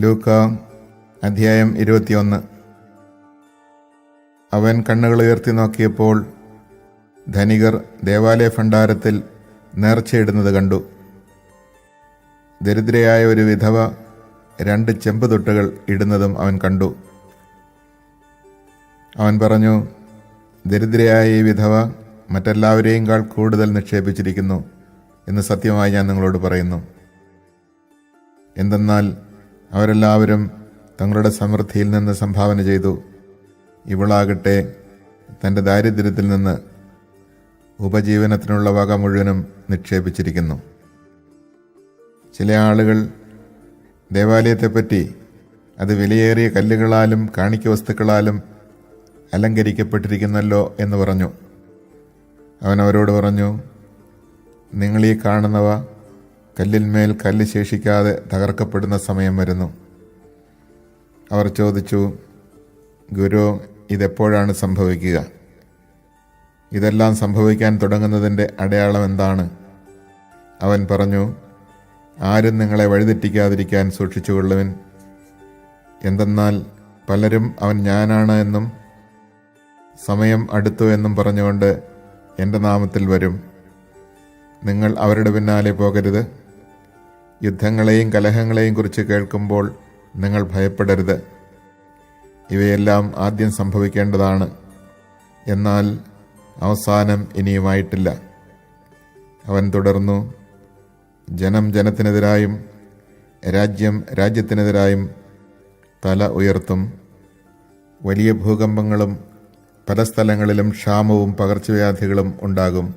ലൂക്ക അധ്യായം 21. അവൻ കണ്ണുകൾ ഉയർത്തി നോക്കിയപ്പോൾ ധനികർ ദേവാലയ ഭണ്ഡാരത്തിൽ നേർച്ചയിടുന്നത് കണ്ടു. ദരിദ്രയായ ഒരു വിധവ 2 ചെമ്പുതൊട്ടുകൾ ഇടുന്നതും അവൻ കണ്ടു. അവൻ പറഞ്ഞു, ദരിദ്രയായ ഈ വിധവ മറ്റെല്ലാവരെയും കൂടുതൽ നിക്ഷേപിച്ചിരിക്കുന്നു എന്ന് സത്യമായി ഞാൻ നിങ്ങളോട് പറയുന്നു. എന്തെന്നാൽ അവരെല്ലാവരും തങ്ങളുടെ സമൃദ്ധിയിൽ നിന്ന് സംഭാവന ചെയ്തു. ഇവളാകട്ടെ തൻ്റെ ദാരിദ്ര്യത്തിൽ നിന്ന് ഉപജീവനത്തിനുള്ള വക മുഴുവനും നിക്ഷേപിച്ചിരിക്കുന്നു. ചില ആളുകൾ ദേവാലയത്തെപ്പറ്റി അത് വിലയേറിയ കല്ലുകളാലും കാണിക്ക വസ്തുക്കളാലും അലങ്കരിക്കപ്പെട്ടിരിക്കുന്നല്ലോ എന്ന് പറഞ്ഞു. അവൻ അവരോട് പറഞ്ഞു, നിങ്ങളീ കാണുന്നവ കല്ലിന്മേൽ കല്ല് ശേഷിക്കാതെ തകർക്കപ്പെടുന്ന സമയം വരുന്നു. അവർ ചോദിച്ചു, ഗുരു, ഇതെപ്പോഴാണ് സംഭവിക്കുക? ഇതെല്ലാം സംഭവിക്കാൻ തുടങ്ങുന്നതിൻ്റെ അടയാളം എന്താണ്? അവൻ പറഞ്ഞു, ആരും നിങ്ങളെ വഴിതെറ്റിക്കാതിരിക്കാൻ സൂക്ഷിച്ചുകൊള്ളുവിൻ. എന്തെന്നാൽ പലരും അവൻ ഞാനാണ് എന്നും സമയം അടുത്തു എന്നും പറഞ്ഞുകൊണ്ട് എൻ്റെ നാമത്തിൽ വരും. നിങ്ങൾ അവരുടെ പിന്നാലെ പോകരുത്. യുദ്ധങ്ങളെയും കലഹങ്ങളെയും കുറിച്ച് കേൾക്കുമ്പോൾ നിങ്ങൾ ഭയപ്പെടരുത്. ഇവയെല്ലാം ആദ്യം സംഭവിക്കേണ്ടതാണ്, എന്നാൽ അവസാനം ഇനിയുമായിട്ടില്ല. അവൻ തുടർന്നു, ജനം ജനത്തിനെതിരായും രാജ്യം രാജ്യത്തിനെതിരായും തല ഉയർത്തും. വലിയ ഭൂകമ്പങ്ങളും പല സ്ഥലങ്ങളിലും ക്ഷാമവും പകർച്ചവ്യാധികളും ഉണ്ടാകും.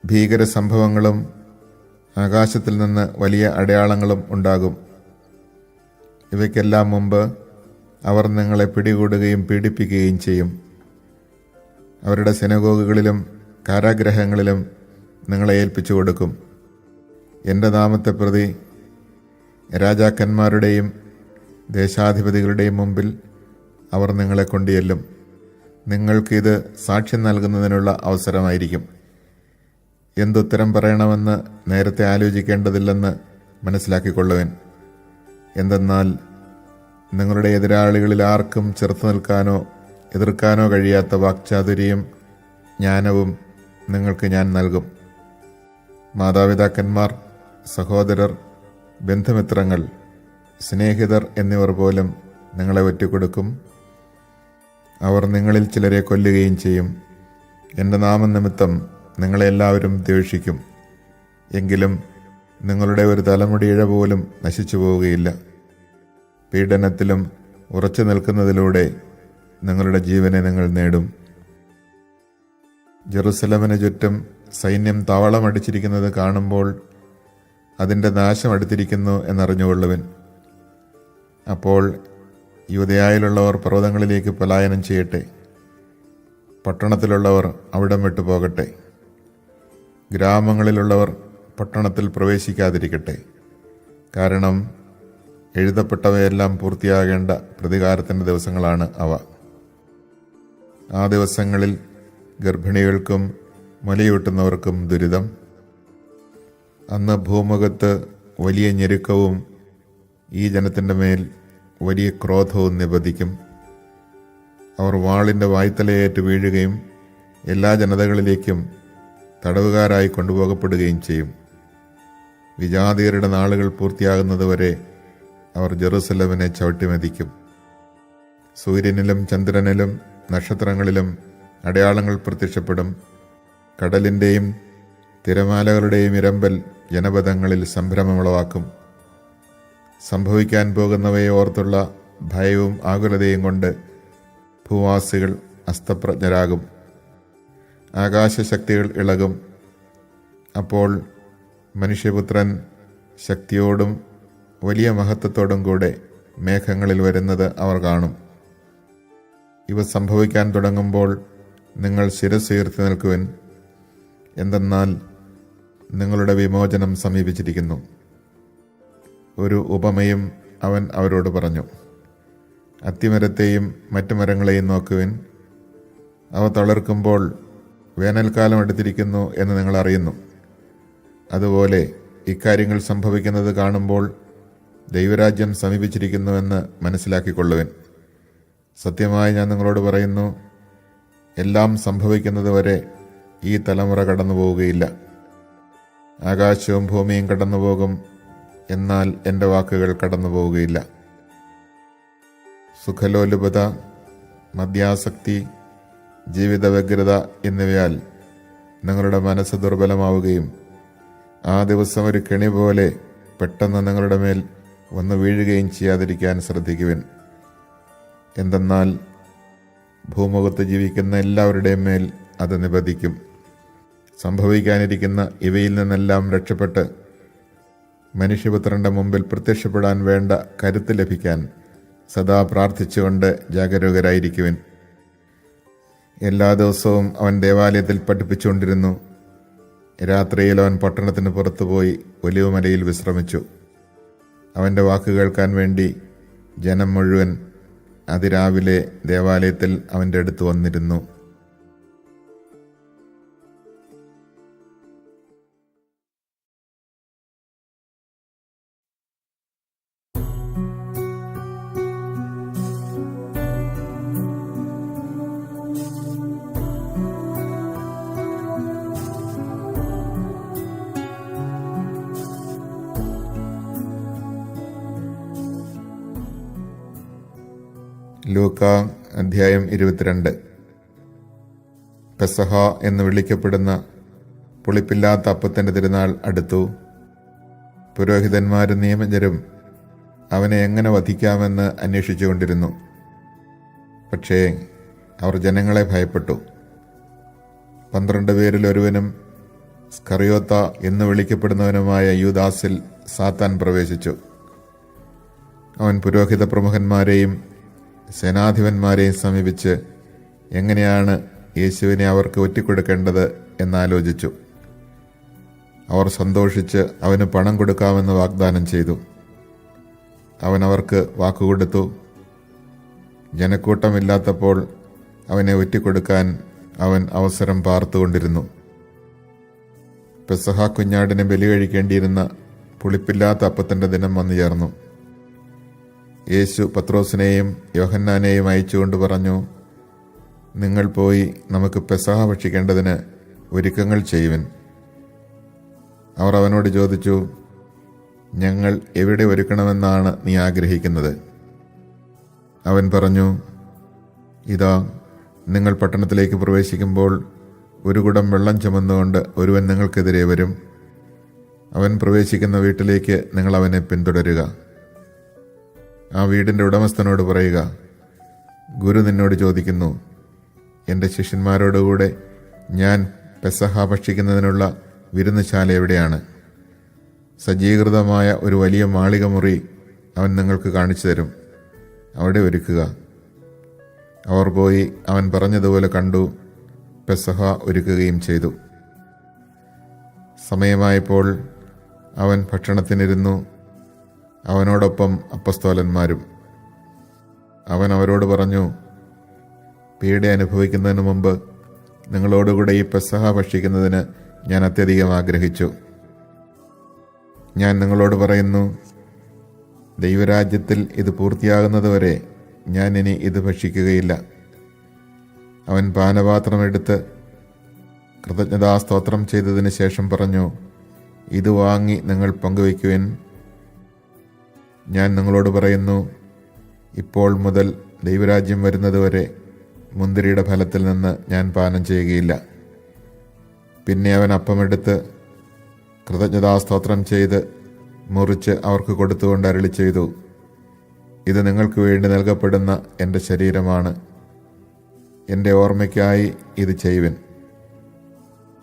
ഭീകര സംഭവങ്ങളും ആകാശത്തിൽ നിന്ന് വലിയ അടയാളങ്ങളും ഉണ്ടാകും. ഇവയ്ക്കെല്ലാം മുമ്പ് അവർ നിങ്ങളെ പിടികൂടുകയും പീഡിപ്പിക്കുകയും ചെയ്യും. അവരുടെ സിനഗോഗുകളിലും കാരാഗ്രഹങ്ങളിലും നിങ്ങളെ ഏൽപ്പിച്ചു കൊടുക്കും. എൻ്റെ നാമത്തെ പ്രതി രാജാക്കന്മാരുടെയും ദേശാധിപതികളുടെയും മുമ്പിൽ അവർ നിങ്ങളെ കൊണ്ടുചെല്ലും. നിങ്ങൾക്കിത് സാക്ഷ്യം നൽകുന്നതിനുള്ള അവസരമായിരിക്കും. എന്തുത്തരം പറയണമെന്ന് നേരത്തെ ആലോചിക്കേണ്ടതില്ലെന്ന് മനസ്സിലാക്കിക്കൊള്ളുവൻ. എന്തെന്നാൽ നിങ്ങളുടെ എതിരാളികളിൽ ആർക്കും ചെറുത്തു നിൽക്കാനോ എതിർക്കാനോ കഴിയാത്ത വാക്ചാതുര്യം ജ്ഞാനവും നിങ്ങൾക്ക് ഞാൻ നൽകും. മാതാപിതാക്കന്മാർ, സഹോദരർ, ബന്ധുമിത്രങ്ങൾ, സ്നേഹിതർ എന്നിവർ പോലും നിങ്ങളെ ഒറ്റിക്കൊടുക്കും. അവർ നിങ്ങളിൽ ചിലരെ കൊല്ലുകയും ചെയ്യും. എൻ്റെ നാമനിമിത്തം നിങ്ങളെ എല്ലാവരും ദ്വേഷിക്കും. എങ്കിലും നിങ്ങളുടെ ഒരു തലമുടിയിഴ പോലും നശിച്ചു പോവുകയില്ല. പീഡനത്തിലും ഉറച്ചു നിൽക്കുന്നതിലൂടെ നിങ്ങളുടെ ജീവനെ നിങ്ങൾ നേടും. ജെറുസലമിന് ചുറ്റും സൈന്യം താവളമടിച്ചിരിക്കുന്നത് കാണുമ്പോൾ അതിൻ്റെ നാശം അടുത്തിരിക്കുന്നു എന്നറിഞ്ഞുകൊള്ളുവിൻ. അപ്പോൾ യൂദയായിലുള്ളവർ പർവ്വതങ്ങളിലേക്ക് പലായനം ചെയ്യട്ടെ. പട്ടണത്തിലുള്ളവർ അവിടം വിട്ടു പോകട്ടെ. ഗ്രാമങ്ങളിലുള്ളവർ പട്ടണത്തിൽ പ്രവേശിക്കാതിരിക്കട്ടെ. കാരണം എഴുതപ്പെട്ടവയെല്ലാം പൂർത്തിയാകേണ്ട പ്രതികാരത്തിൻ്റെ ദിവസങ്ങളാണ് അവ. ആ ദിവസങ്ങളിൽ ഗർഭിണികൾക്കും മുലയൂട്ടുന്നവർക്കും ദുരിതം. അന്ന് ഭൂമുഖത്ത് വലിയ ഞെരുക്കവും ഈ ജനത്തിൻ്റെ മേൽ വലിയ ക്രോധവും നിപതിക്കും. അവർ വാളിൻ്റെ വായ്ത്തലയേറ്റ് വീഴുകയും എല്ലാ ജനതകളിലേക്കും തടവുകാരായി കൊണ്ടുപോകപ്പെടുകയും ചെയ്യും. വിജാതീയരുടെ നാളുകൾ പൂർത്തിയാകുന്നതുവരെ അവർ ജെറുസലമിനെ ചവിട്ടിമെതിക്കും. സൂര്യനിലും ചന്ദ്രനിലും നക്ഷത്രങ്ങളിലും അടയാളങ്ങൾ പ്രത്യക്ഷപ്പെടും. കടലിൻ്റെയും തിരമാലകളുടെയും ഇരമ്പൽ ജനപദങ്ങളിൽ സംഭ്രമമുളവാക്കും. സംഭവിക്കാൻ പോകുന്നവയെ ഓർത്തുള്ള ഭയവും ആകുലതയും കൊണ്ട് ഭൂവാസികൾ അസ്തപ്രജ്ഞരാകും. ആകാശശക്തികൾ ഇളകും. അപ്പോൾ മനുഷ്യപുത്രൻ ശക്തിയോടും വലിയ മഹത്വത്തോടും കൂടെ മേഘങ്ങളിൽ വരുന്നത് അവർ കാണും. ഇവ സംഭവിക്കാൻ തുടങ്ങുമ്പോൾ നിങ്ങൾ ശിരസ്സുയർത്തി നിൽക്കുവിൻ. എന്തെന്നാൽ നിങ്ങളുടെ വിമോചനം സമീപിച്ചിരിക്കുന്നു. ഒരു ഉപമയും അവൻ അവരോട് പറഞ്ഞു. അത്തിമരത്തെയും മറ്റു മരങ്ങളെയും നോക്കുവിൻ. അവ തളിർക്കുമ്പോൾ വേനൽക്കാലം അടുത്തിരിക്കുന്നു എന്ന് നിങ്ങൾ അറിയുന്നു. അതുപോലെ ഇക്കാര്യങ്ങൾ സംഭവിക്കുന്നത് കാണുമ്പോൾ ദൈവരാജ്യം സമീപിച്ചിരിക്കുന്നുവെന്ന് മനസ്സിലാക്കിക്കൊള്ളുവിൻ. സത്യമായി ഞാൻ നിങ്ങളോട് പറയുന്നു, എല്ലാം സംഭവിക്കുന്നത് വരെ ഈ തലമുറ കടന്നു പോവുകയില്ല. ആകാശവും ഭൂമിയും കടന്നു പോകും, എന്നാൽ എൻ്റെ വാക്കുകൾ കടന്നു പോവുകയില്ല. സുഖലോലുപത, മദ്യാസക്തി, ജീവിത വ്യഗ്രത എന്നിവയാൽ നിങ്ങളുടെ മനസ്സ് ദുർബലമാവുകയും ആ ദിവസം ഒരു കെണി പോലെ പെട്ടെന്ന് നിങ്ങളുടെ മേൽ വന്നു വീഴുകയും ചെയ്യാതിരിക്കാൻ ശ്രദ്ധിക്കുവിൻ. എന്തെന്നാൽ ഭൂമുഖത്ത് ജീവിക്കുന്ന എല്ലാവരുടെയും മേൽ അത് നിബന്ധിക്കും. സംഭവിക്കാനിരിക്കുന്ന ഇവയിൽ നിന്നെല്ലാം രക്ഷപ്പെട്ട് മനുഷ്യപുത്രന്റെ മുമ്പിൽ പ്രത്യക്ഷപ്പെടാൻ വേണ്ട കരുത്ത് ലഭിക്കാൻ സദാ പ്രാർത്ഥിച്ചുകൊണ്ട് ജാഗരൂകരായിരിക്കുവിൻ. എല്ലാ ദിവസവും അവൻ ദേവാലയത്തിൽ പഠിപ്പിച്ചുകൊണ്ടിരുന്നു. രാത്രിയിൽ അവൻ പട്ടണത്തിന് പുറത്തുപോയി ഒലിവുമലയിൽ വിശ്രമിച്ചു. അവൻ്റെ വാക്ക് കേൾക്കാൻ വേണ്ടി ജനം മുഴുവൻ അതിരാവിലെ ദേവാലയത്തിൽ അവൻ്റെ അടുത്ത് വന്നിരുന്നു. ലൂക്ക അധ്യായം 22. പെസഹ എന്ന് വിളിക്കപ്പെടുന്ന പുളിപ്പില്ലാത്ത അപ്പത്തിൻ്റെ തിരുനാൾ അടുത്തു. പുരോഹിതന്മാരും നിയമജ്ഞരും അവനെ എങ്ങനെ വധിക്കാമെന്ന് അന്വേഷിച്ചുകൊണ്ടിരുന്നു. പക്ഷേ അവർ ജനങ്ങളെ ഭയപ്പെട്ടു. 12 പേരിൽ ഒരുവനും സ്കറിയോത്ത എന്ന് വിളിക്കപ്പെടുന്നവനുമായ യൂദാസിൽ സാത്താൻ പ്രവേശിച്ചു. അവൻ പുരോഹിത പ്രമുഖന്മാരെയും സേനാധിപന്മാരെയും സമീപിച്ച് എങ്ങനെയാണ് യേശുവിനെ അവർക്ക് ഒറ്റിക്കൊടുക്കേണ്ടത് എന്നാലോചിച്ചു. അവർ സന്തോഷിച്ച് അവന് പണം കൊടുക്കാമെന്ന് വാഗ്ദാനം ചെയ്തു. അവൻ അവർക്ക് വാക്കുകൊടുത്തു. ജനക്കൂട്ടമില്ലാത്തപ്പോൾ അവനെ ഒറ്റിക്കൊടുക്കാൻ അവൻ അവസരം പാർത്തുകൊണ്ടിരുന്നു. പെസഹ കുഞ്ഞാടിനെ ബലി കഴിക്കേണ്ടിയിരുന്ന പുളിപ്പില്ലാത്ത അപ്പത്തിൻ്റെ ദിനം വന്നു ചേർന്നു. യേശു പത്രോസിനെയും യോഹന്നാനെയും അയച്ചുകൊണ്ട് പറഞ്ഞു, നിങ്ങൾ പോയി നമുക്ക് പെസഹ ഭക്ഷിക്കേണ്ടതിന് ഒരുക്കങ്ങൾ ചെയ്യുവിൻ. അവർ അവനോട് ചോദിച്ചു, ഞങ്ങൾ എവിടെ ഒരുക്കണമെന്നാണ് നീ ആഗ്രഹിക്കുന്നത്? അവൻ പറഞ്ഞു, ഇതാ, നിങ്ങൾ പട്ടണത്തിലേക്ക് പ്രവേശിക്കുമ്പോൾ ഒരു കുടം വെള്ളം ചുമന്നുകൊണ്ട് ഒരുവൻ നിങ്ങൾക്കെതിരെ വരും. അവൻ പ്രവേശിക്കുന്ന വീട്ടിലേക്ക് നിങ്ങൾ അവനെ പിന്തുടരുക. ആ വീടിൻ്റെ ഉടമസ്ഥനോട് പറയുക, ഗുരു നിന്നോട് ചോദിക്കുന്നു, എൻ്റെ ശിഷ്യന്മാരോടുകൂടെ ഞാൻ പെസഹ ഭക്ഷിക്കുന്നതിനുള്ള വിരുന്നുശാല എവിടെയാണ്? സജ്ജീകൃതമായ ഒരു വലിയ മാളിക മുറി അവൻ നിങ്ങൾക്ക് കാണിച്ചു തരും. അവിടെ ഒരുക്കുക. അവർ പോയി അവൻ പറഞ്ഞതുപോലെ കണ്ടു, പെസഹ ഒരുക്കുകയും ചെയ്തു. സമയമായപ്പോൾ അവൻ ഭക്ഷണത്തിനിരുന്നു, അവനോടൊപ്പം അപ്പസ്തോലന്മാരും. അവൻ അവരോട് പറഞ്ഞു, പീഡ അനുഭവിക്കുന്നതിന് മുമ്പ് നിങ്ങളോടുകൂടെ ഈ പെസഹ ഭക്ഷിക്കുന്നതിന് ഞാൻ അത്യധികം ആഗ്രഹിച്ചു. ഞാൻ നിങ്ങളോട് പറയുന്നു, ദൈവരാജ്യത്തിൽ ഇത് പൂർത്തിയാകുന്നതുവരെ ഞാൻ ഇനി ഇത് ഭക്ഷിക്കുകയില്ല. അവൻ പാനപാത്രമെടുത്ത് കൃതജ്ഞതാസ്തോത്രം ചെയ്തതിന് ശേഷം പറഞ്ഞു, ഇത് വാങ്ങി നിങ്ങൾ പങ്കുവയ്ക്കുവിൻ. ഞാൻ നിങ്ങളോട് പറയുന്നു, ഇപ്പോൾ മുതൽ ദൈവരാജ്യം വരുന്നതുവരെ മുന്തിരിയുടെ ഫലത്തിൽ നിന്ന് ഞാൻ പാനം ചെയ്യുകയില്ല. പിന്നെ അവൻ അപ്പമെടുത്ത് കൃതജ്ഞതാസ്തോത്രം ചെയ്ത് മുറിച്ച് അവർക്ക് കൊടുത്തുകൊണ്ട് അരുളി ചെയ്തു, ഇത് നിങ്ങൾക്ക് വേണ്ടി നൽകപ്പെടുന്ന എൻ്റെ ശരീരമാണ്. എൻ്റെ ഓർമ്മയ്ക്കായി ഇത് ചെയ്യുവിൻ.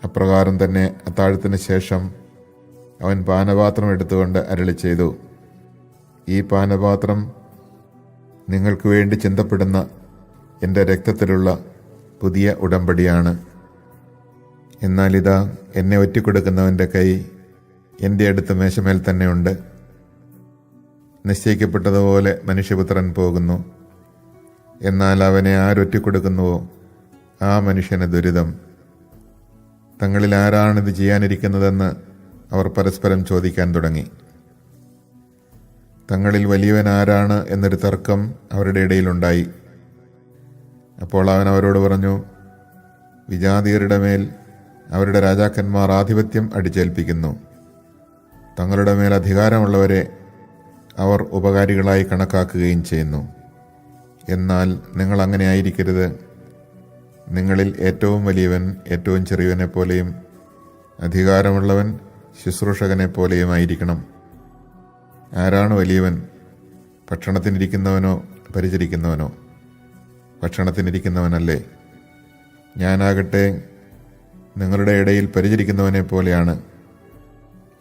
അപ്രകാരം തന്നെ അത്താഴത്തിന് ശേഷം അവൻ പാനപാത്രം എടുത്തുകൊണ്ട് അരുളി ചെയ്തു, ഈ പാനപാത്രം നിങ്ങൾക്ക് വേണ്ടി ചിന്തപ്പെടുന്ന എൻ്റെ രക്തത്തിലുള്ള പുതിയ ഉടമ്പടിയാണ്. എന്നാൽ ഇതാ, എന്നെ ഒറ്റിക്കൊടുക്കുന്നവൻ്റെ കൈ എൻ്റെ അടുത്ത് മേശമേൽ തന്നെയുണ്ട്. നിശ്ചയിക്കപ്പെട്ടതുപോലെ മനുഷ്യപുത്രൻ പോകുന്നു. എന്നാൽ അവനെ ആരൊറ്റിക്കൊടുക്കുന്നുവോ ആ മനുഷ്യന് ദുരിതം. തങ്ങളിൽ ആരാണിത് ചെയ്യാനിരിക്കുന്നതെന്ന് അവർ പരസ്പരം ചോദിക്കാൻ തുടങ്ങി. തങ്ങളിൽ വലിയവൻ ആരാണ് എന്നൊരു തർക്കം അവരുടെ ഇടയിലുണ്ടായി. അപ്പോൾ അവൻ അവരോട് പറഞ്ഞു, വിജാതിയരുടെ മേൽ അവരുടെ രാജാക്കന്മാർ ആധിപത്യം അടിച്ചേൽപ്പിക്കുന്നു. തങ്ങളുടെ മേൽ അധികാരമുള്ളവരെ അവർ ഉപകാരികളായി കണക്കാക്കുകയും ചെയ്യുന്നു. എന്നാൽ നിങ്ങൾ അങ്ങനെ ആയിരിക്കരുത്. നിങ്ങളിൽ ഏറ്റവും വലിയവൻ ഏറ്റവും ചെറിയവനെ പോലെയും അധികാരമുള്ളവൻ ശുശ്രൂഷകനെ പോലെയും ആയിരിക്കണം. ആരാണ് വലിയവൻ? ഭക്ഷണത്തിനിരിക്കുന്നവനോ പരിചരിക്കുന്നവനോ? ഭക്ഷണത്തിനിരിക്കുന്നവനല്ലേ? ഞാനാകട്ടെ നിങ്ങളുടെ ഇടയിൽ പരിചരിക്കുന്നവനെ പോലെയാണ്.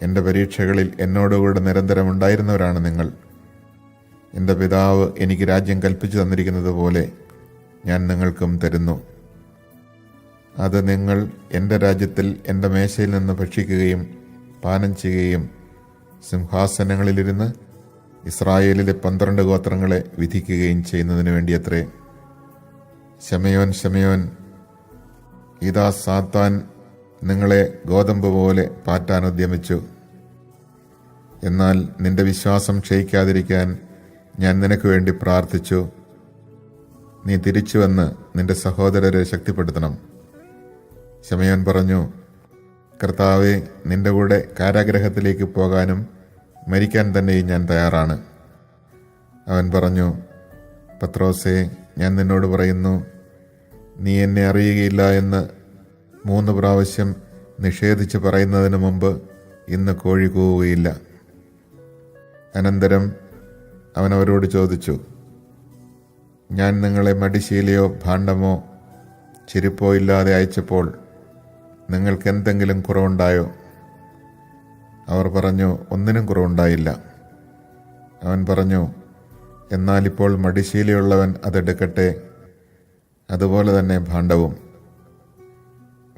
എൻ്റെ പരീക്ഷകളിൽ എന്നോടുകൂടെ നിരന്തരം ഉണ്ടായിരുന്നവരാണ് നിങ്ങൾ. എൻ്റെ പിതാവ് എനിക്ക് രാജ്യം കൽപ്പിച്ചു തന്നിരിക്കുന്നത് പോലെ ഞാൻ നിങ്ങൾക്കും തരുന്നു. അത് നിങ്ങൾ എൻ്റെ രാജ്യത്തിൽ എൻ്റെ മേശയിൽ നിന്ന് ഭക്ഷിക്കുകയും പാനം ചെയ്യുകയും സിംഹാസനങ്ങളിലിരുന്ന് ഇസ്രായേലിലെ 12 ഗോത്രങ്ങളെ വിധിക്കുകയും ചെയ്യുന്നതിന് വേണ്ടിയത്രേ. ശമയോൻ, ശമയോൻ, ഇതാ സാത്താൻ നിങ്ങളെ ഗോതമ്പ് പോലെ പാറ്റാൻ ഉദ്യമിച്ചു. എന്നാൽ നിന്റെ വിശ്വാസം ക്ഷയിക്കാതിരിക്കാൻ ഞാൻ നിനക്ക് വേണ്ടി പ്രാർത്ഥിച്ചു. നീ തിരിച്ചു വന്ന് നിന്റെ സഹോദരരെ ശക്തിപ്പെടുത്തണം. ശമയോൻ പറഞ്ഞു, കർത്താവേ, നിന്റെ കൂടെ കാരാഗ്രഹത്തിലേക്ക് പോകാനും മരിക്കാൻ തന്നെയും ഞാൻ തയ്യാറാണ്. അവൻ പറഞ്ഞു, പത്രോസേ, ഞാൻ നിന്നോട് പറയുന്നു, നീ എന്നെ അറിയുകയില്ല എന്ന് 3 പ്രാവശ്യം നിഷേധിച്ച് പറയുന്നതിന് മുമ്പ് ഇന്ന് കോഴി കൂവുകയില്ല. അനന്തരം അവൻ അവരോട് ചോദിച്ചു, ഞാൻ നിങ്ങളെ മടിശീലയോ ഭാണ്ഡമോ ചെരുപ്പോ ഇല്ലാതെ അയച്ചപ്പോൾ നിങ്ങൾക്ക് എന്തെങ്കിലും കുറവുണ്ടായോ? അവർ പറഞ്ഞു, ഒന്നിനും കുറവുണ്ടായില്ല. അവൻ പറഞ്ഞു, എന്നാൽ ഇപ്പോൾ മടിശീലയുള്ളവൻ അതെടുക്കട്ടെ, അതുപോലെ തന്നെ ഭാണ്ഡവും.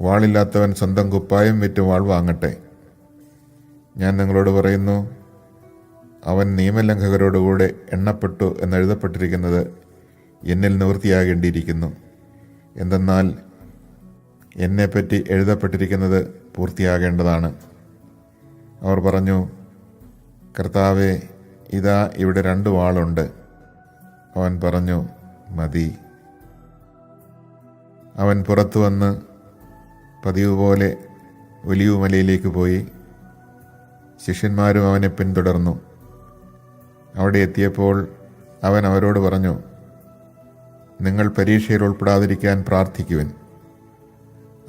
വാളില്ലാത്തവൻ സ്വന്തം കുപ്പായം വിറ്റ് വാൾ വാങ്ങട്ടെ. ഞാൻ നിങ്ങളോട് പറയുന്നു, അവൻ നിയമലംഘകരോടുകൂടെ എണ്ണപ്പെട്ടു എന്നെഴുതപ്പെട്ടിരിക്കുന്നത് എന്നിൽ നിവൃത്തിയാകേണ്ടിയിരിക്കുന്നു. എന്തെന്നാൽ എന്നെപ്പറ്റി എഴുതപ്പെട്ടിരിക്കുന്നത് പൂർത്തിയാകേണ്ടതാണ്. അവർ പറഞ്ഞു, കർത്താവേ, ഇതാ ഇവിടെ 2 വാളുണ്ട്. അവൻ പറഞ്ഞു, മതി. അവൻ പുറത്തു വന്ന് പതിവ് പോലെ ഒലിവുമലയിലേക്ക് പോയി. ശിഷ്യന്മാരും അവനെ പിന്തുടർന്നു. അവിടെ എത്തിയപ്പോൾ അവൻ അവരോട് പറഞ്ഞു, നിങ്ങൾ പരീക്ഷയിൽ ഉൾപ്പെടാതിരിക്കാൻ പ്രാർത്ഥിക്കുവിൻ.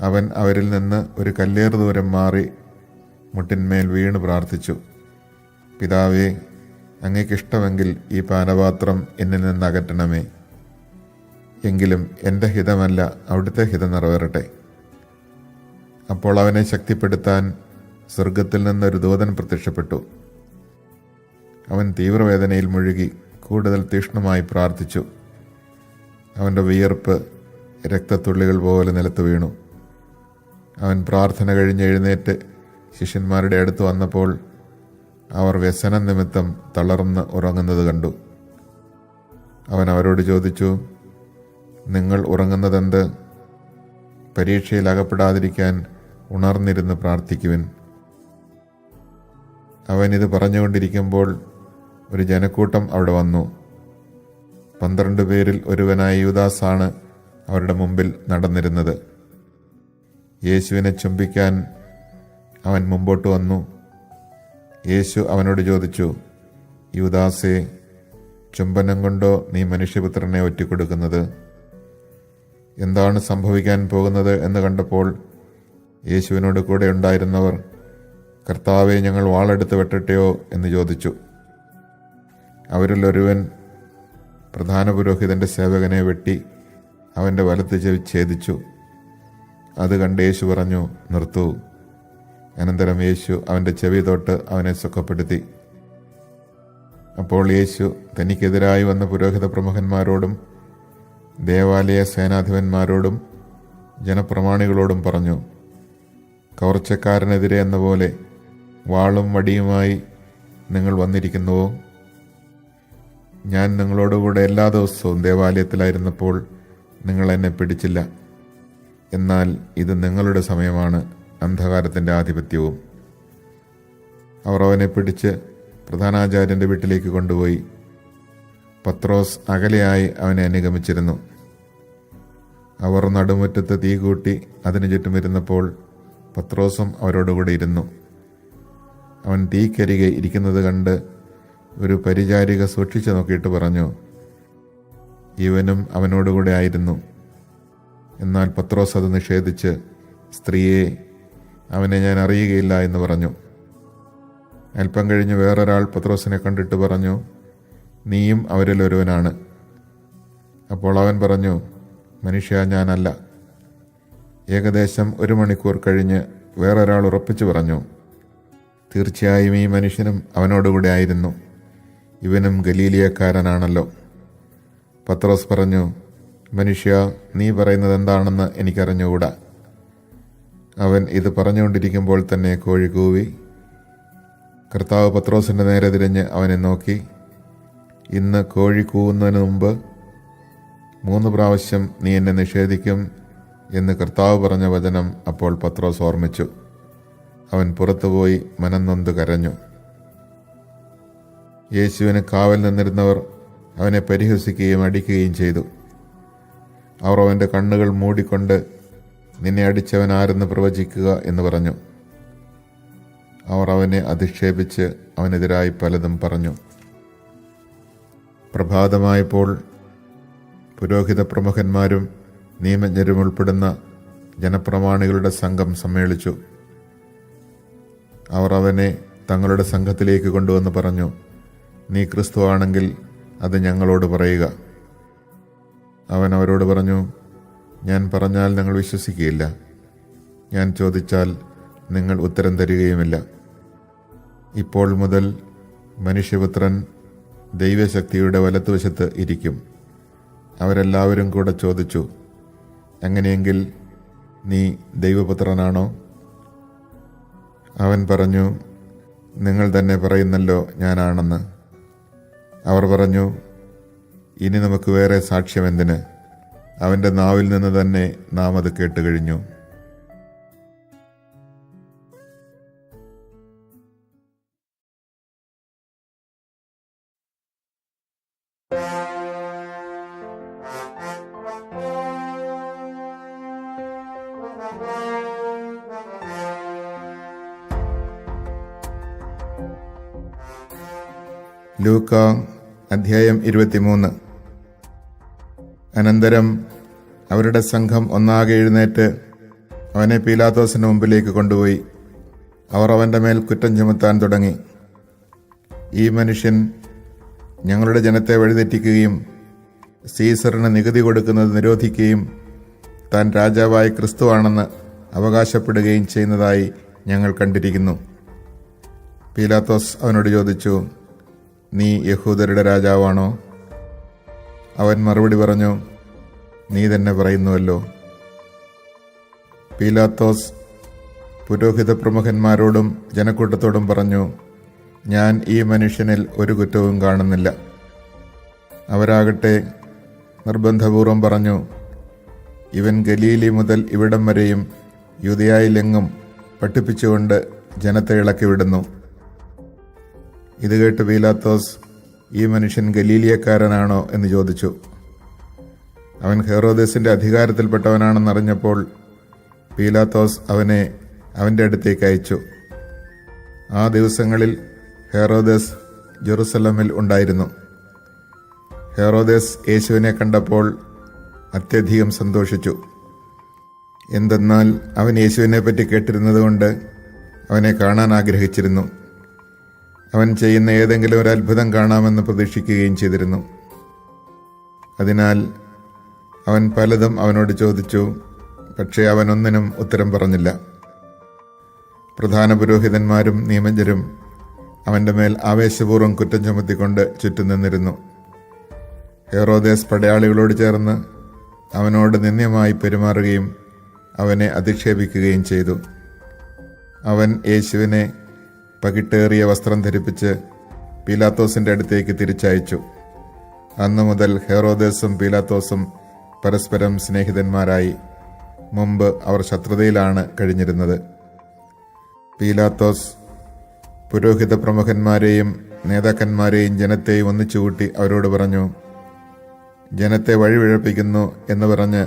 അവൻ അവരിൽ നിന്ന് ഒരു കല്ലേറ് ദൂരം മാറി മുട്ടിന്മേൽ വീണ് പ്രാർത്ഥിച്ചു, പിതാവേ, അങ്ങേക്കിഷ്ടമെങ്കിൽ ഈ പാനപാത്രം എന്നിൽ നിന്ന് അകറ്റണമേ. എങ്കിലും എൻ്റെ ഹിതമല്ല, അവിടുത്തെ ഹിതം നിറവേറട്ടെ. അപ്പോൾ അവനെ ശക്തിപ്പെടുത്താൻ സ്വർഗത്തിൽ നിന്നൊരു ദൂതൻ പ്രത്യക്ഷപ്പെട്ടു. അവൻ തീവ്രവേദനയിൽ മുഴുകി കൂടുതൽ തീക്ഷ്ണമായി പ്രാർത്ഥിച്ചു. അവൻ്റെ വിയർപ്പ് രക്തത്തുള്ളികൾ പോലെ നിലത്ത് വീണു. അവൻ പ്രാർത്ഥന കഴിഞ്ഞ് എഴുന്നേറ്റ് ശിഷ്യന്മാരുടെ അടുത്ത് വന്നപ്പോൾ അവർ വ്യസനം നിമിത്തം തളർന്ന് ഉറങ്ങുന്നത് കണ്ടു. അവൻ അവരോട് ചോദിച്ചു, നിങ്ങൾ ഉറങ്ങുന്നതെന്ത്? പരീക്ഷയിൽ അകപ്പെടാതിരിക്കാൻ ഉണർന്നിരുന്ന് പ്രാർത്ഥിക്കുവിൻ. അവൻ ഇത് പറഞ്ഞുകൊണ്ടിരിക്കുമ്പോൾ ഒരു ജനക്കൂട്ടം അവിടെ വന്നു. 12 പേരിൽ ഒരുവനായ യൂദാസാണ് അവരുടെ മുമ്പിൽ നടന്നിരുന്നത്. യേശുവിനെ ചുംബിക്കാൻ അവൻ മുമ്പോട്ട് വന്നു. യേശു അവനോട് ചോദിച്ചു, യൂദാസേ, ചുംബനം കൊണ്ടോ നീ മനുഷ്യപുത്രനെ ഒറ്റിക്കൊടുക്കുന്നത്? എന്താണ് സംഭവിക്കാൻ പോകുന്നത് എന്ന് കണ്ടപ്പോൾ യേശുവിനോട് കൂടെ ഉണ്ടായിരുന്നവർ, കർത്താവെ, ഞങ്ങൾ വാളെടുത്ത് വെട്ടട്ടെയോ എന്ന് ചോദിച്ചു. അവരിൽ ഒരുവൻ പ്രധാന പുരോഹിതന്റെ സേവകനെ വെട്ടി അവൻ്റെ വലത്ത് ചെവി ഛേദിച്ചു. അത് കണ്ട് യേശു പറഞ്ഞു, നിർത്തൂ. അനന്തരം യേശു അവൻ്റെ ചെവി തൊട്ട് അവനെ സുഖപ്പെടുത്തി. അപ്പോൾ യേശു തനിക്കെതിരായി വന്ന പുരോഹിത പ്രമുഖന്മാരോടും ദേവാലയ സേനാധിപന്മാരോടും ജനപ്രമാണികളോടും പറഞ്ഞു, കവർച്ചക്കാരനെതിരെ എന്ന പോലെ വാളും വടിയുമായി നിങ്ങൾ വന്നിരിക്കുന്നുവോ? ഞാൻ നിങ്ങളോടുകൂടെ എല്ലാ ദിവസവും ദേവാലയത്തിലായിരുന്നപ്പോൾ നിങ്ങൾ എന്നെ പിടിച്ചില്ല. എന്നാൽ ഇത് നിങ്ങളുടെ സമയമാണ്, അന്ധകാരത്തിൻ്റെ ആധിപത്യവും. അവർ അവനെ പിടിച്ച് പ്രധാനാചാര്യൻ്റെ വീട്ടിലേക്ക് കൊണ്ടുപോയി. പത്രോസ് അകലെയായി അവനെ അനുഗമിച്ചിരുന്നു. അവർ നടുമുറ്റത്ത് തീ കൂട്ടി അതിനു ചുറ്റും ഇരുന്നപ്പോൾ പത്രോസും അവരോടുകൂടി ഇരുന്നു. അവൻ തീക്കരികെ ഇരിക്കുന്നത് കണ്ട് ഒരു പരിചാരിക സൂക്ഷിച്ചു നോക്കിയിട്ട് പറഞ്ഞു, ഇവനും അവനോടുകൂടെ ആയിരുന്നു. എന്നാൽ പത്രോസ് അത് നിഷേധിച്ച്, സ്ത്രീയെ, അവനെ ഞാൻ അറിയുകയില്ല എന്ന് പറഞ്ഞു. അല്പം കഴിഞ്ഞ് വേറൊരാൾ പത്രോസിനെ കണ്ടിട്ട് പറഞ്ഞു, നീയും അവരിൽ ഒരുവനാണ്. അപ്പോൾ അവൻ പറഞ്ഞു, മനുഷ്യ, ഞാനല്ല. ഏകദേശം 1 മണിക്കൂർ കഴിഞ്ഞ് വേറൊരാൾ ഉറപ്പിച്ചു പറഞ്ഞു, തീർച്ചയായും ഈ മനുഷ്യനും അവനോടുകൂടെ ആയിരുന്നു. ഇവനും ഗലീലിയക്കാരനാണല്ലോ. പത്രോസ് പറഞ്ഞു, മനുഷ്യ, നീ പറയുന്നത് എന്താണെന്ന് എനിക്കറിഞ്ഞുകൂടാ. അവൻ ഇത് പറഞ്ഞുകൊണ്ടിരിക്കുമ്പോൾ തന്നെ കോഴി കൂവി. കർത്താവ് പത്രോസിൻ്റെ നേരെ തിരിഞ്ഞ് അവനെ നോക്കി. ഇന്ന് കോഴി കൂവുന്നതിന് മുമ്പ് 3 പ്രാവശ്യം നീ എന്നെ നിഷേധിക്കും എന്ന് കർത്താവ് പറഞ്ഞ വചനം അപ്പോൾ പത്രോസ് ഓർമ്മിച്ചു. അവൻ പുറത്തുപോയി മനംനൊന്ത് കരഞ്ഞു. യേശുവിന് കാവൽ നിന്നിരുന്നവർ അവനെ പരിഹസിക്കുകയും അടിക്കുകയും ചെയ്തു. അവർ അവൻ്റെ കണ്ണുകൾ മൂടിക്കൊണ്ട്, നിന്നെ അടിച്ചവൻ ആരെന്ന് പ്രവചിക്കുക എന്ന് പറഞ്ഞു. അവർ അവനെ അധിക്ഷേപിച്ച് അവനെതിരായി പലതും പറഞ്ഞു. പ്രഭാതമായപ്പോൾ പുരോഹിത പ്രമുഖന്മാരും നിയമജ്ഞരും ഉൾപ്പെടുന്ന ജനപ്രമാണികളുടെ സംഘം സമ്മേളിച്ചു. അവർ അവനെ തങ്ങളുടെ സംഘത്തിലേക്ക് കൊണ്ടുവന്ന് പറഞ്ഞു, നീ ക്രിസ്തു ആണെങ്കിൽ അത് ഞങ്ങളോട് പറയുക. അവൻ അവരോട് പറഞ്ഞു, ഞാൻ പറഞ്ഞാൽ നിങ്ങൾ വിശ്വസിക്കുകയില്ല. ഞാൻ ചോദിച്ചാൽ നിങ്ങൾ ഉത്തരം തരികയുമില്ല. ഇപ്പോൾ മുതൽ മനുഷ്യപുത്രൻ ദൈവശക്തിയുടെ വലത്തുവശത്ത് ഇരിക്കും. അവരെല്ലാവരും കൂടെ ചോദിച്ചു, അങ്ങനെയെങ്കിൽ നീ ദൈവപുത്രനാണോ? അവൻ പറഞ്ഞു, നിങ്ങൾ തന്നെ പറയുന്നല്ലോ ഞാനാണെന്ന്. അവർ പറഞ്ഞു, ഇനി നമുക്ക് വേറെ സാക്ഷ്യം എന്തിന്? അവൻ്റെ നാവിൽ നിന്ന് തന്നെ നാം അത് കേട്ടുകഴിഞ്ഞു. ലൂക്ക അധ്യായം 23. അനന്തരം അവരുടെ സംഘം ഒന്നാകെ എഴുന്നേറ്റ് അവനെ പീലാത്തോസിന് മുമ്പിലേക്ക് കൊണ്ടുപോയി. അവർ അവൻ്റെ മേൽ കുറ്റം ചുമത്താൻ തുടങ്ങി. ഈ മനുഷ്യൻ ഞങ്ങളുടെ ജനത്തെ വഴിതെറ്റിക്കുകയും സീസറിന് നികുതി കൊടുക്കുന്നത് നിരോധിക്കുകയും താൻ രാജാവായ ക്രിസ്തുവാണെന്ന് അവകാശപ്പെടുകയും ചെയ്യുന്നതായി ഞങ്ങൾ കണ്ടിരിക്കുന്നു. പീലാത്തോസ് അവനോട് ചോദിച്ചു, നീ യഹൂദരുടെ രാജാവാണോ? അവൻ മറുപടി പറഞ്ഞു, നീ തന്നെ പറയുന്നുവല്ലോ. പീലാത്തോസ് പുരോഹിത പ്രമുഖന്മാരോടും ജനക്കൂട്ടത്തോടും പറഞ്ഞു, ഞാൻ ഈ മനുഷ്യനിൽ ഒരു കുറ്റവും കാണുന്നില്ല. അവരാകട്ടെ നിർബന്ധപൂർവം പറഞ്ഞു, ഇവൻ ഗലീലി മുതൽ ഇവിടം വരെയും യൂദയായിലെങ്ങും പഠിപ്പിച്ചുകൊണ്ട് ജനത്തെ ഇളക്കി വിടുന്നു. ഇത് കേട്ട് പീലാത്തോസ്, ഈ മനുഷ്യൻ ഗലീലിയക്കാരനാണോ എന്ന് ചോദിച്ചു. അവൻ ഹെറോദേസിൻ്റെ അധികാരത്തിൽപ്പെട്ടവനാണെന്നറിഞ്ഞപ്പോൾ പീലാത്തോസ് അവനെ അവൻ്റെ അടുത്തേക്ക് അയച്ചു. ആ ദിവസങ്ങളിൽ ഹെറോദേസ് ജെറുസലമിൽ ഉണ്ടായിരുന്നു. ഹെറോദേസ് യേശുവിനെ കണ്ടപ്പോൾ അത്യധികം സന്തോഷിച്ചു. എന്തെന്നാൽ അവൻ യേശുവിനെ പറ്റി കേട്ടിരുന്നതുകൊണ്ട് അവനെ കാണാൻ ആഗ്രഹിച്ചിരുന്നു. അവൻ ചെയ്യുന്ന ഏതെങ്കിലും ഒരു അത്ഭുതം കാണാമെന്ന് പ്രതീക്ഷിക്കുകയും ചെയ്തിരുന്നു. അതിനാൽ അവൻ പലതും അവനോട് ചോദിച്ചു, പക്ഷേ അവനൊന്നിനും ഉത്തരം പറഞ്ഞില്ല. പ്രധാന പുരോഹിതന്മാരും നിയമജ്ഞരും അവൻ്റെ മേൽ ആവേശപൂർവ്വം കുറ്റം ചുമത്തിക്കൊണ്ട് ചുറ്റും നിന്നിരുന്നു. ഹെറോദേസ് പടയാളികളോട് ചേർന്ന് അവനോട് നിന്ദ്യമായി പെരുമാറുകയും അവനെ അധിക്ഷേപിക്കുകയും ചെയ്തു. അവൻ യേശുവിനെ പകിട്ടേറിയ വസ്ത്രം ധരിപ്പിച്ച് പീലാത്തോസിൻ്റെ അടുത്തേക്ക് തിരിച്ചയച്ചു. അന്നു മുതൽ ഹെറോദേസും പീലാത്തോസും പരസ്പരം സ്നേഹിതന്മാരായി. മുമ്പ് അവർ ശത്രുതയിലാണ് കഴിഞ്ഞിരുന്നത്. പീലാത്തോസ് പുരോഹിത പ്രമുഖന്മാരെയും നേതാക്കന്മാരെയും ജനത്തെയും ഒന്നിച്ചുകൂട്ടി അവരോട് പറഞ്ഞു, ജനത്തെ വഴിപിഴപ്പിക്കുന്നു എന്ന് പറഞ്ഞ്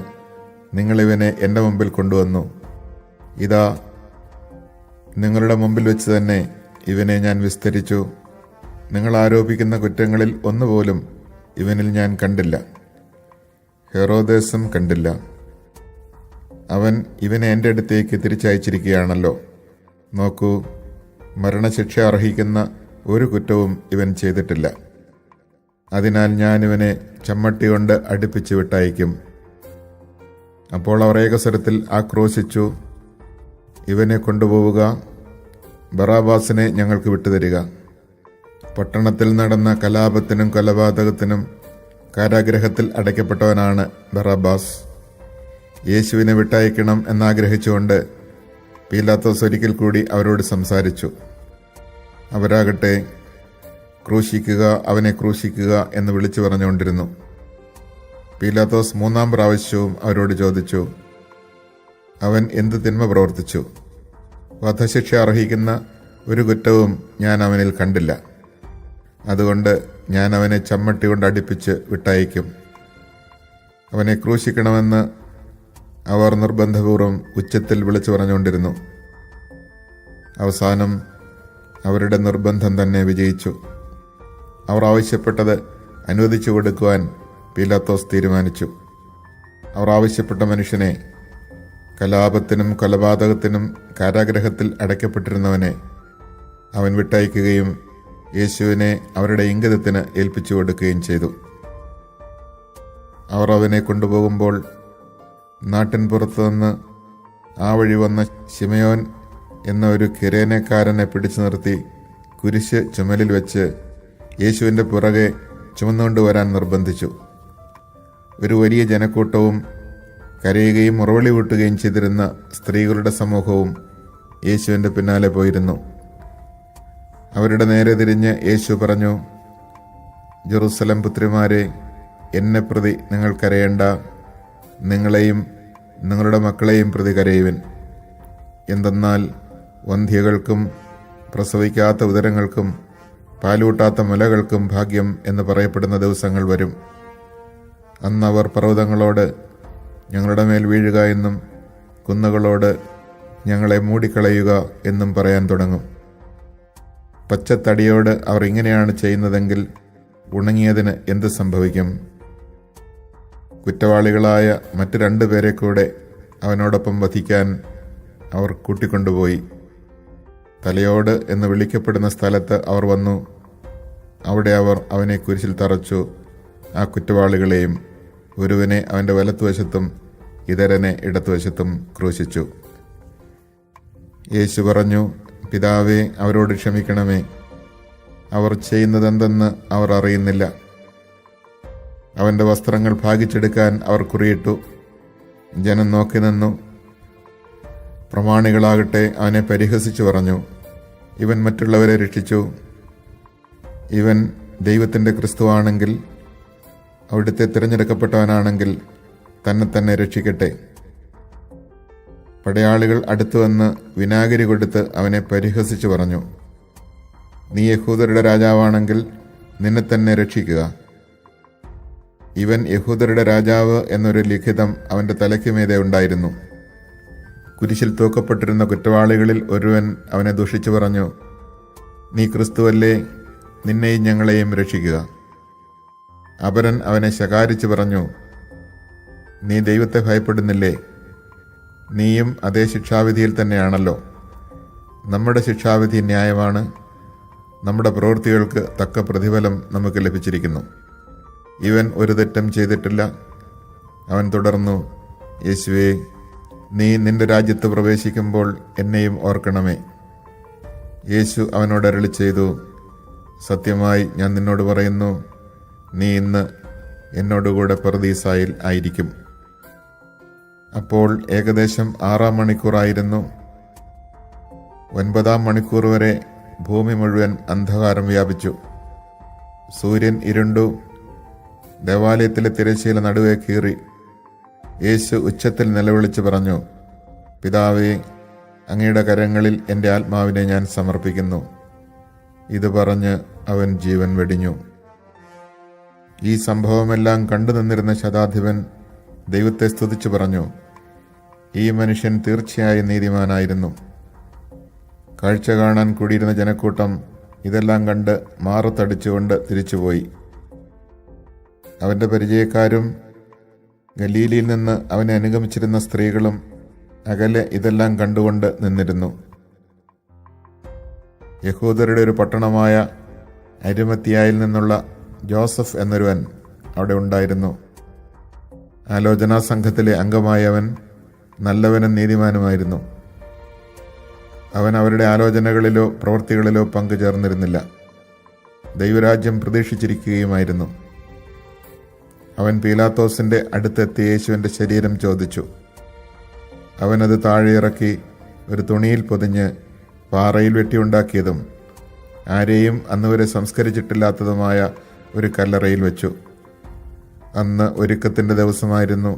നിങ്ങളിവനെ എൻ്റെ മുമ്പിൽ കൊണ്ടുവന്നു. ഇതാ, നിങ്ങളുടെ മുമ്പിൽ വെച്ച് തന്നെ ഇവനെ ഞാൻ വിസ്തരിച്ചു. നിങ്ങൾ ആരോപിക്കുന്ന കുറ്റങ്ങളിൽ ഒന്നുപോലും ഇവനിൽ ഞാൻ കണ്ടില്ല, ഹെറോദേസും കണ്ടില്ല. അവൻ ഇവനെ എൻ്റെ അടുത്തേക്ക് തിരിച്ചയച്ചിരിക്കുകയാണല്ലോ. നോക്കൂ, മരണശിക്ഷ അർഹിക്കുന്ന ഒരു കുറ്റവും ഇവൻ ചെയ്തിട്ടില്ല. അതിനാൽ ഞാൻ ഇവനെ ചമ്മട്ടി കൊണ്ട് അടുപ്പിച്ച് വിട്ടയക്കും. അപ്പോൾ അവർ ഏകസ്വരത്തിൽ ആക്രോശിച്ചു, ഇവനെ കൊണ്ടുപോവുക, ബറാബാസിനെ ഞങ്ങൾക്ക് വിട്ടുതരിക. പട്ടണത്തിൽ നടന്ന കലാപത്തിനും കൊലപാതകത്തിനും കാരാഗ്രഹത്തിൽ അടയ്ക്കപ്പെട്ടവനാണ് ബറാബാസ്. യേശുവിനെ വിട്ടയക്കണം എന്നാഗ്രഹിച്ചുകൊണ്ട് പീലാത്തോസ് ഒരിക്കൽ കൂടി അവരോട് സംസാരിച്ചു. അവരാകട്ടെ, ക്രൂശിക്കുക, അവനെ ക്രൂശിക്കുക എന്ന് വിളിച്ചു പറഞ്ഞുകൊണ്ടിരുന്നു. പീലാത്തോസ് 3-ാം പ്രാവശ്യവും അവരോട് ചോദിച്ചു, അവൻ എന്ത് തിന്മ പ്രവർത്തിച്ചു? വധശിക്ഷ അർഹിക്കുന്ന ഒരു കുറ്റവും ഞാൻ അവനിൽ കണ്ടില്ല. അതുകൊണ്ട് ഞാൻ അവനെ ചമ്മട്ടി കൊണ്ട് അടുപ്പിച്ച് വിട്ടയക്കും. അവനെ ക്രൂശിക്കണമെന്ന് അവർ നിർബന്ധപൂർവ്വം ഉച്ചത്തിൽ വിളിച്ചു പറഞ്ഞുകൊണ്ടിരുന്നു. അവസാനം അവരുടെ നിർബന്ധം തന്നെ വിജയിച്ചു. അവർ ആവശ്യപ്പെട്ടത് അനുവദിച്ചു കൊടുക്കുവാൻ പീലാത്തോസ് തീരുമാനിച്ചു. അവർ ആവശ്യപ്പെട്ട മനുഷ്യനെ, കലാപത്തിനും കൊലപാതകത്തിനും കാരാഗ്രഹത്തിൽ അടയ്ക്കപ്പെട്ടിരുന്നവനെ അവൻ വിട്ടയക്കുകയും യേശുവിനെ അവരുടെ ഇംഗിതത്തിന് ഏൽപ്പിച്ചു കൊടുക്കുകയും ചെയ്തു. അവർ അവനെ കൊണ്ടുപോകുമ്പോൾ നാട്ടിൻ പുറത്തുനിന്ന് ആ വഴി വന്ന ശിമയോൻ എന്ന ഒരു കിരേനക്കാരനെ പിടിച്ചു നിർത്തി കുരിശ് ചുമലിൽ വെച്ച് യേശുവിൻ്റെ പുറകെ ചുമന്നുകൊണ്ടുവരാൻ നിർബന്ധിച്ചു. ഒരു വലിയ ജനക്കൂട്ടവും കരയുകയും മുറവിളി കൂട്ടുകയും ചെയ്തിരുന്ന സ്ത്രീകളുടെ സമൂഹവും യേശുവിൻ്റെ പിന്നാലെ പോയിരുന്നു. അവരുടെ നേരെ തിരിഞ്ഞ് യേശു പറഞ്ഞു, ജെറുസലം പുത്രിമാരെ, എന്നെ പ്രതി നിങ്ങൾ കരയേണ്ട, നിങ്ങളെയും നിങ്ങളുടെ മക്കളെയും പ്രതി കരയുവിൻ. എന്തെന്നാൽ വന്ധ്യകൾക്കും പ്രസവിക്കാത്ത ഉദരങ്ങൾക്കും പാലൂട്ടാത്ത മുലകൾക്കും ഭാഗ്യം എന്ന് പറയപ്പെടുന്ന ദിവസങ്ങൾ വരും. അന്നവർ പർവ്വതങ്ങളോട് ഞങ്ങളുടെ മേൽ വീഴുക എന്നും കുന്നുകളോട് ഞങ്ങളെ മൂടിക്കളയുക എന്നും പറയാൻ തുടങ്ങും. പച്ചത്തടിയോട് അവർ ഇങ്ങനെയാണ് ചെയ്യുന്നതെങ്കിൽ ഉണങ്ങിയതിന് എന്ത് സംഭവിക്കും? കുറ്റവാളികളായ മറ്റ് 2 പേരെ കൂടെ അവനോടൊപ്പം വധിക്കാൻ അവർ കൂട്ടിക്കൊണ്ടുപോയി. തലയോട് എന്ന് വിളിക്കപ്പെടുന്ന സ്ഥലത്ത് അവർ വന്നു. അവിടെ അവർ അവനെ കുരിശിൽ തറച്ചു. ആ കുറ്റവാളികളെയും ഒരുവനെ അവൻ്റെ വലത്തുവശത്തും ഇതരനെ ഇടത്തുവശത്തും ക്രൂശിച്ചു. യേശു പറഞ്ഞു, പിതാവേ, അവരോട് ക്ഷമിക്കണമേ, അവർ ചെയ്യുന്നതെന്തെന്ന് അവർ അറിയുന്നില്ല. അവൻ്റെ വസ്ത്രങ്ങൾ ഭാഗിച്ചെടുക്കാൻ അവർ കുറിയിട്ടു. ജനം നോക്കി നിന്നു. പ്രമാണികളാകട്ടെ അവനെ പരിഹസിച്ചു പറഞ്ഞു, ഇവൻ മറ്റുള്ളവരെ രക്ഷിച്ചു. ഇവൻ ദൈവത്തിൻ്റെ ക്രിസ്തുവാണെങ്കിൽ, അവിടുത്തെ തിരഞ്ഞെടുക്കപ്പെട്ടവനാണെങ്കിൽ തന്നെ രക്ഷിക്കട്ടെ. പടയാളികൾ അടുത്തു വന്ന് വിനാഗിരി കൊടുത്ത് അവനെ പരിഹസിച്ചു പറഞ്ഞു, നീ യഹൂദരുടെ രാജാവാണെങ്കിൽ നിന്നെ തന്നെ രക്ഷിക്കുക. ഇവൻ യഹൂദരുടെ രാജാവ് എന്നൊരു ലിഖിതം അവൻ്റെ തലയ്ക്കുമീതെ ഉണ്ടായിരുന്നു. കുരിശിൽ തൂക്കപ്പെട്ടിരുന്ന കുറ്റവാളികളിൽ ഒരുവൻ അവനെ ദുഷിച്ചു പറഞ്ഞു, നീ ക്രിസ്തുവല്ലേ, നിന്നെയും ഞങ്ങളെയും രക്ഷിക്കുക. അപരൻ അവനെ ശകാരിച്ചു പറഞ്ഞു, നീ ദൈവത്തെ ഭയപ്പെടുന്നില്ലേ? നീയും അതേ ശിക്ഷാവിധിയിൽ തന്നെയാണല്ലോ. നമ്മുടെ ശിക്ഷാവിധി ന്യായമാണ്, നമ്മുടെ പ്രവൃത്തികൾക്ക് തക്ക പ്രതിഫലം നമുക്ക് ലഭിച്ചിരിക്കുന്നു. ഇവൻ ഒരു തെറ്റും ചെയ്തിട്ടില്ല. അവൻ തുടർന്നു, യേശുവേ, നീ നിന്റെ രാജ്യത്ത് പ്രവേശിക്കുമ്പോൾ എന്നെയും ഓർക്കണമേ. യേശു അവനോട് അരുളി ചെയ്തു, സത്യമായി ഞാൻ നിന്നോട് പറയുന്നു, നീ ഇന്ന് എന്നോടുകൂടെ പറുദീസായിൽ ആയിരിക്കും. അപ്പോൾ ഏകദേശം 6-ാം മണിക്കൂറായിരുന്നു. 9-ാം മണിക്കൂർ വരെ ഭൂമി മുഴുവൻ അന്ധകാരം വ്യാപിച്ചു. സൂര്യൻ ഇരുണ്ടു. ദേവാലയത്തിലെ തിരശ്ശീല നടുവെ കീറി. യേശു ഉച്ചത്തിൽ നിലവിളിച്ച് പറഞ്ഞു, പിതാവേ, അങ്ങയുടെ കരങ്ങളിൽ എൻ്റെ ആത്മാവിനെ ഞാൻ സമർപ്പിക്കുന്നു. ഇത് പറഞ്ഞ് അവൻ ജീവൻ വെടിഞ്ഞു. ഈ സംഭവമെല്ലാം കണ്ടു നിന്നിരുന്ന ശതാധിപൻ ദൈവത്തെ സ്തുതിച്ചു പറഞ്ഞു, ഈ മനുഷ്യൻ തീർച്ചയായും നീതിമാനായിരുന്നു. കാഴ്ച കാണാൻ കൂടിയിരുന്ന ജനക്കൂട്ടം ഇതെല്ലാം കണ്ട് മാറത്തടിച്ചുകൊണ്ട് തിരിച്ചുപോയി. അവൻ്റെ പരിചയക്കാരും ഗലീലയിൽ നിന്ന് അവനെ അനുഗമിച്ചിരുന്ന സ്ത്രീകളും അകലെ ഇതെല്ലാം കണ്ടുകൊണ്ട് നിന്നിരുന്നു. യഹൂദരുടെ ഒരു പട്ടണമായ അരിമത്തിയായിൽ നിന്നുള്ള ജോസഫ് എന്നൊരുവൻ അവിടെ ഉണ്ടായിരുന്നു. ആലോചനാ സംഘത്തിലെ അംഗമായവൻ നല്ലവനും നീതിമാനുമായിരുന്നു. അവൻ അവരുടെ ആലോചനകളിലോ പ്രവൃത്തികളിലോ പങ്കുചേർന്നിരുന്നില്ല. ദൈവരാജ്യം പ്രതീക്ഷിച്ചിരിക്കുകയുമായിരുന്നു. അവൻ പീലാത്തോസിന്റെ അടുത്തെത്തി യേശുവിൻ്റെ ശരീരം ചോദിച്ചു. അവനത് താഴെ ഇറക്കി ഒരു തുണിയിൽ പൊതിഞ്ഞ് പാറയിൽ വെട്ടിയുണ്ടാക്കിയതും ആരെയും അന്നുവരെ സംസ്കരിച്ചിട്ടില്ലാത്തതുമായ ഒരു കല്ലറയിൽ വെച്ചു. അന്ന് ഒരുക്കത്തിൻ്റെ ദിവസമായിരുന്നു.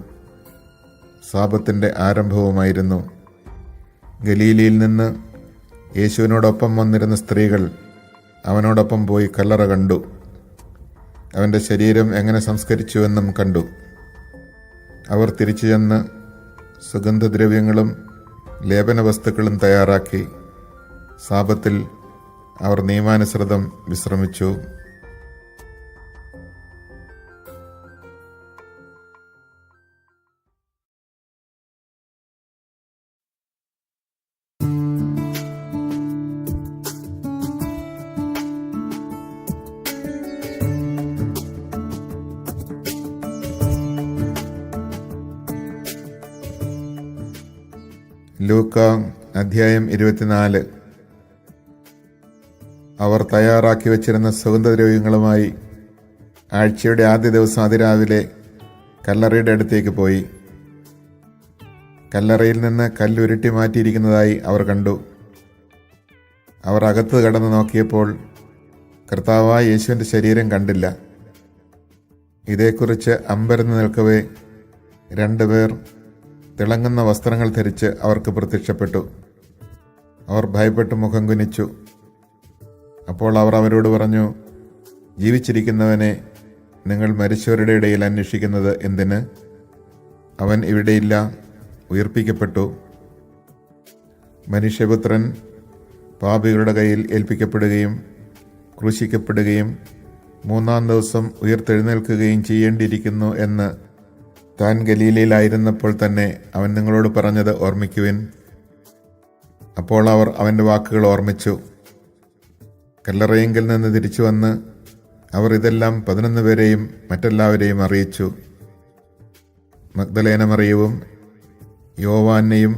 സാബത്തിൻ്റെ ആരംഭവുമായിരുന്നു. ഗലീലയിൽ നിന്ന് യേശുവിനോടൊപ്പം വന്നിരുന്ന സ്ത്രീകൾ അവനോടൊപ്പം പോയി കല്ലറ കണ്ടു. അവൻ്റെ ശരീരം എങ്ങനെ സംസ്കരിച്ചുവെന്നും കണ്ടു. അവർ തിരിച്ചു ചെന്ന് സുഗന്ധദ്രവ്യങ്ങളും ലേപന വസ്തുക്കളും തയ്യാറാക്കി. സാബത്തിൽ അവർ നിയമാനുസൃതം വിശ്രമിച്ചു. ലൂക്ക അധ്യായം 24. അവർ തയ്യാറാക്കി വച്ചിരുന്ന സുഗന്ധദ്രവ്യങ്ങളുമായി ആഴ്ചയുടെ ആദ്യ ദിവസം അതിരാവിലെ കല്ലറയുടെ അടുത്തേക്ക് പോയി. കല്ലറയിൽ നിന്ന് കല്ലുരുട്ടി മാറ്റിയിരിക്കുന്നതായി അവർ കണ്ടു. അവർ അകത്ത് കടന്നു നോക്കിയപ്പോൾ കർത്താവായ യേശുവിൻ്റെ ശരീരം കണ്ടില്ല. ഇതേക്കുറിച്ച് അമ്പരന്ന് നിൽക്കവേ രണ്ടുപേർ തിളങ്ങുന്ന വസ്ത്രങ്ങൾ ധരിച്ച് അവർക്ക് പ്രത്യക്ഷപ്പെട്ടു. അവർ ഭയപ്പെട്ട് മുഖം കുനിച്ചു. അപ്പോൾ അവർ അവരോട് പറഞ്ഞു, ജീവിച്ചിരിക്കുന്നവനെ നിങ്ങൾ മരിച്ചവരുടെ ഇടയിൽ അന്വേഷിക്കുന്നത് എന്തിന്? അവൻ ഇവിടെയില്ല, ഉയിർപ്പിക്കപ്പെട്ടു. മനുഷ്യപുത്രൻ പാപികളുടെ കയ്യിൽ ഏൽപ്പിക്കപ്പെടുകയും ക്രൂശിക്കപ്പെടുകയും 3-ാം ദിവസം ഉയർത്തെഴുന്നേൽക്കുകയും ചെയ്യേണ്ടിയിരിക്കുന്നു എന്ന് താൻ ഗലീലയിലായിരുന്നപ്പോൾ തന്നെ അവൻ നിങ്ങളോട് പറഞ്ഞത് ഓർമ്മിക്കുവിൻ. അപ്പോൾ അവർ അവൻ്റെ വാക്കുകൾ ഓർമ്മിച്ചു. കല്ലറയെങ്കിൽ നിന്ന് തിരിച്ചു വന്ന് അവർ ഇതെല്ലാം 11 പേരെയും മറ്റെല്ലാവരെയും അറിയിച്ചു. മഗ്ദലേന മറിയവും യോവാനെയും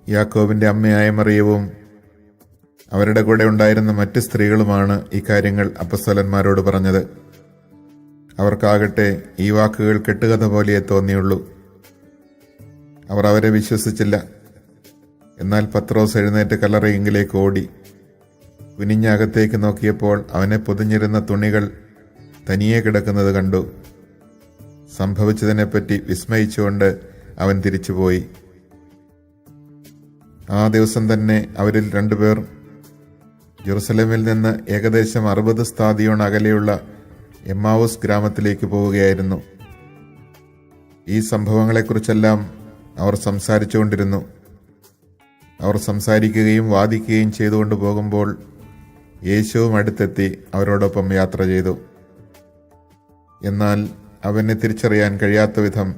യാക്കോബിൻ്റെ അമ്മയായ മറിയവും അവരുടെ കൂടെ ഉണ്ടായിരുന്ന മറ്റ് സ്ത്രീകളുമാണ് ഈ കാര്യങ്ങൾ അപ്പസ്തലന്മാരോട് പറഞ്ഞത്. അവർക്കാകട്ടെ ഈ വാക്കുകൾ കെട്ടുകഥ പോലെയേ തോന്നിയുള്ളൂ. അവർ അവരെ വിശ്വസിച്ചില്ല. എന്നാൽ പത്രോസ് എഴുന്നേറ്റ് കല്ലറയെങ്കിലേക്ക് ഓടി. കുനിഞ്ഞകത്തേക്ക് നോക്കിയപ്പോൾ അവനെ പൊതിഞ്ഞിരുന്ന തുണികൾ തനിയെ കിടക്കുന്നത് കണ്ടു. സംഭവിച്ചതിനെപ്പറ്റി വിസ്മയിച്ചുകൊണ്ട് അവൻ തിരിച്ചുപോയി. ആ ദിവസം തന്നെ അവരിൽ 2 പേർ ജെറുസലേമിൽ നിന്ന് ഏകദേശം 60 സ്ഥാദിയോൺ അകലെയുള്ള എമ്മാവൂസ് ഗ്രാമത്തിലേക്ക് പോവുകയായിരുന്നു. ഈ സംഭവങ്ങളെക്കുറിച്ചെല്ലാം അവർ സംസാരിച്ചുകൊണ്ടിരുന്നു. അവർ സംസാരിക്കുകയും വാദിക്കുകയും ചെയ്തുകൊണ്ട് പോകുമ്പോൾ യേശുവും അടുത്തെത്തി അവരോടൊപ്പം യാത്ര ചെയ്തു. എന്നാൽ അവനെ തിരിച്ചറിയാൻ കഴിയാത്ത വിധം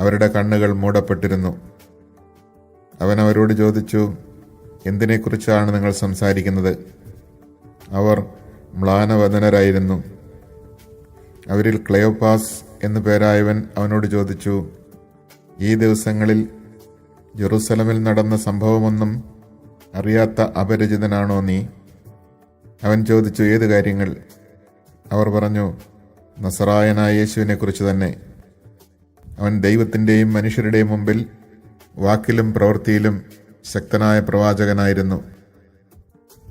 അവരുടെ കണ്ണുകൾ മൂടപ്പെട്ടിരുന്നു. അവൻ അവരോട് ചോദിച്ചു, എന്തിനെക്കുറിച്ചാണ് നിങ്ങൾ സംസാരിക്കുന്നത്? അവർ മ്ലാനവദനരായിരുന്നു. അവരിൽ ക്ലെയോപ്പാസ് എന്നു പേരായവൻ അവനോട് ചോദിച്ചു, ഈ ദിവസങ്ങളിൽ ജെറുസലമിൽ നടന്ന സംഭവമൊന്നും അറിയാത്ത അപരിചിതനാണോ നീ? അവൻ ചോദിച്ചു, ഏത് കാര്യങ്ങൾ? അവർ പറഞ്ഞു, നസറായനായ യേശുവിനെക്കുറിച്ച് തന്നെ. അവൻ ദൈവത്തിൻ്റെയും മനുഷ്യരുടെയും മുമ്പിൽ വാക്കിലും പ്രവൃത്തിയിലും ശക്തനായ പ്രവാചകനായിരുന്നു.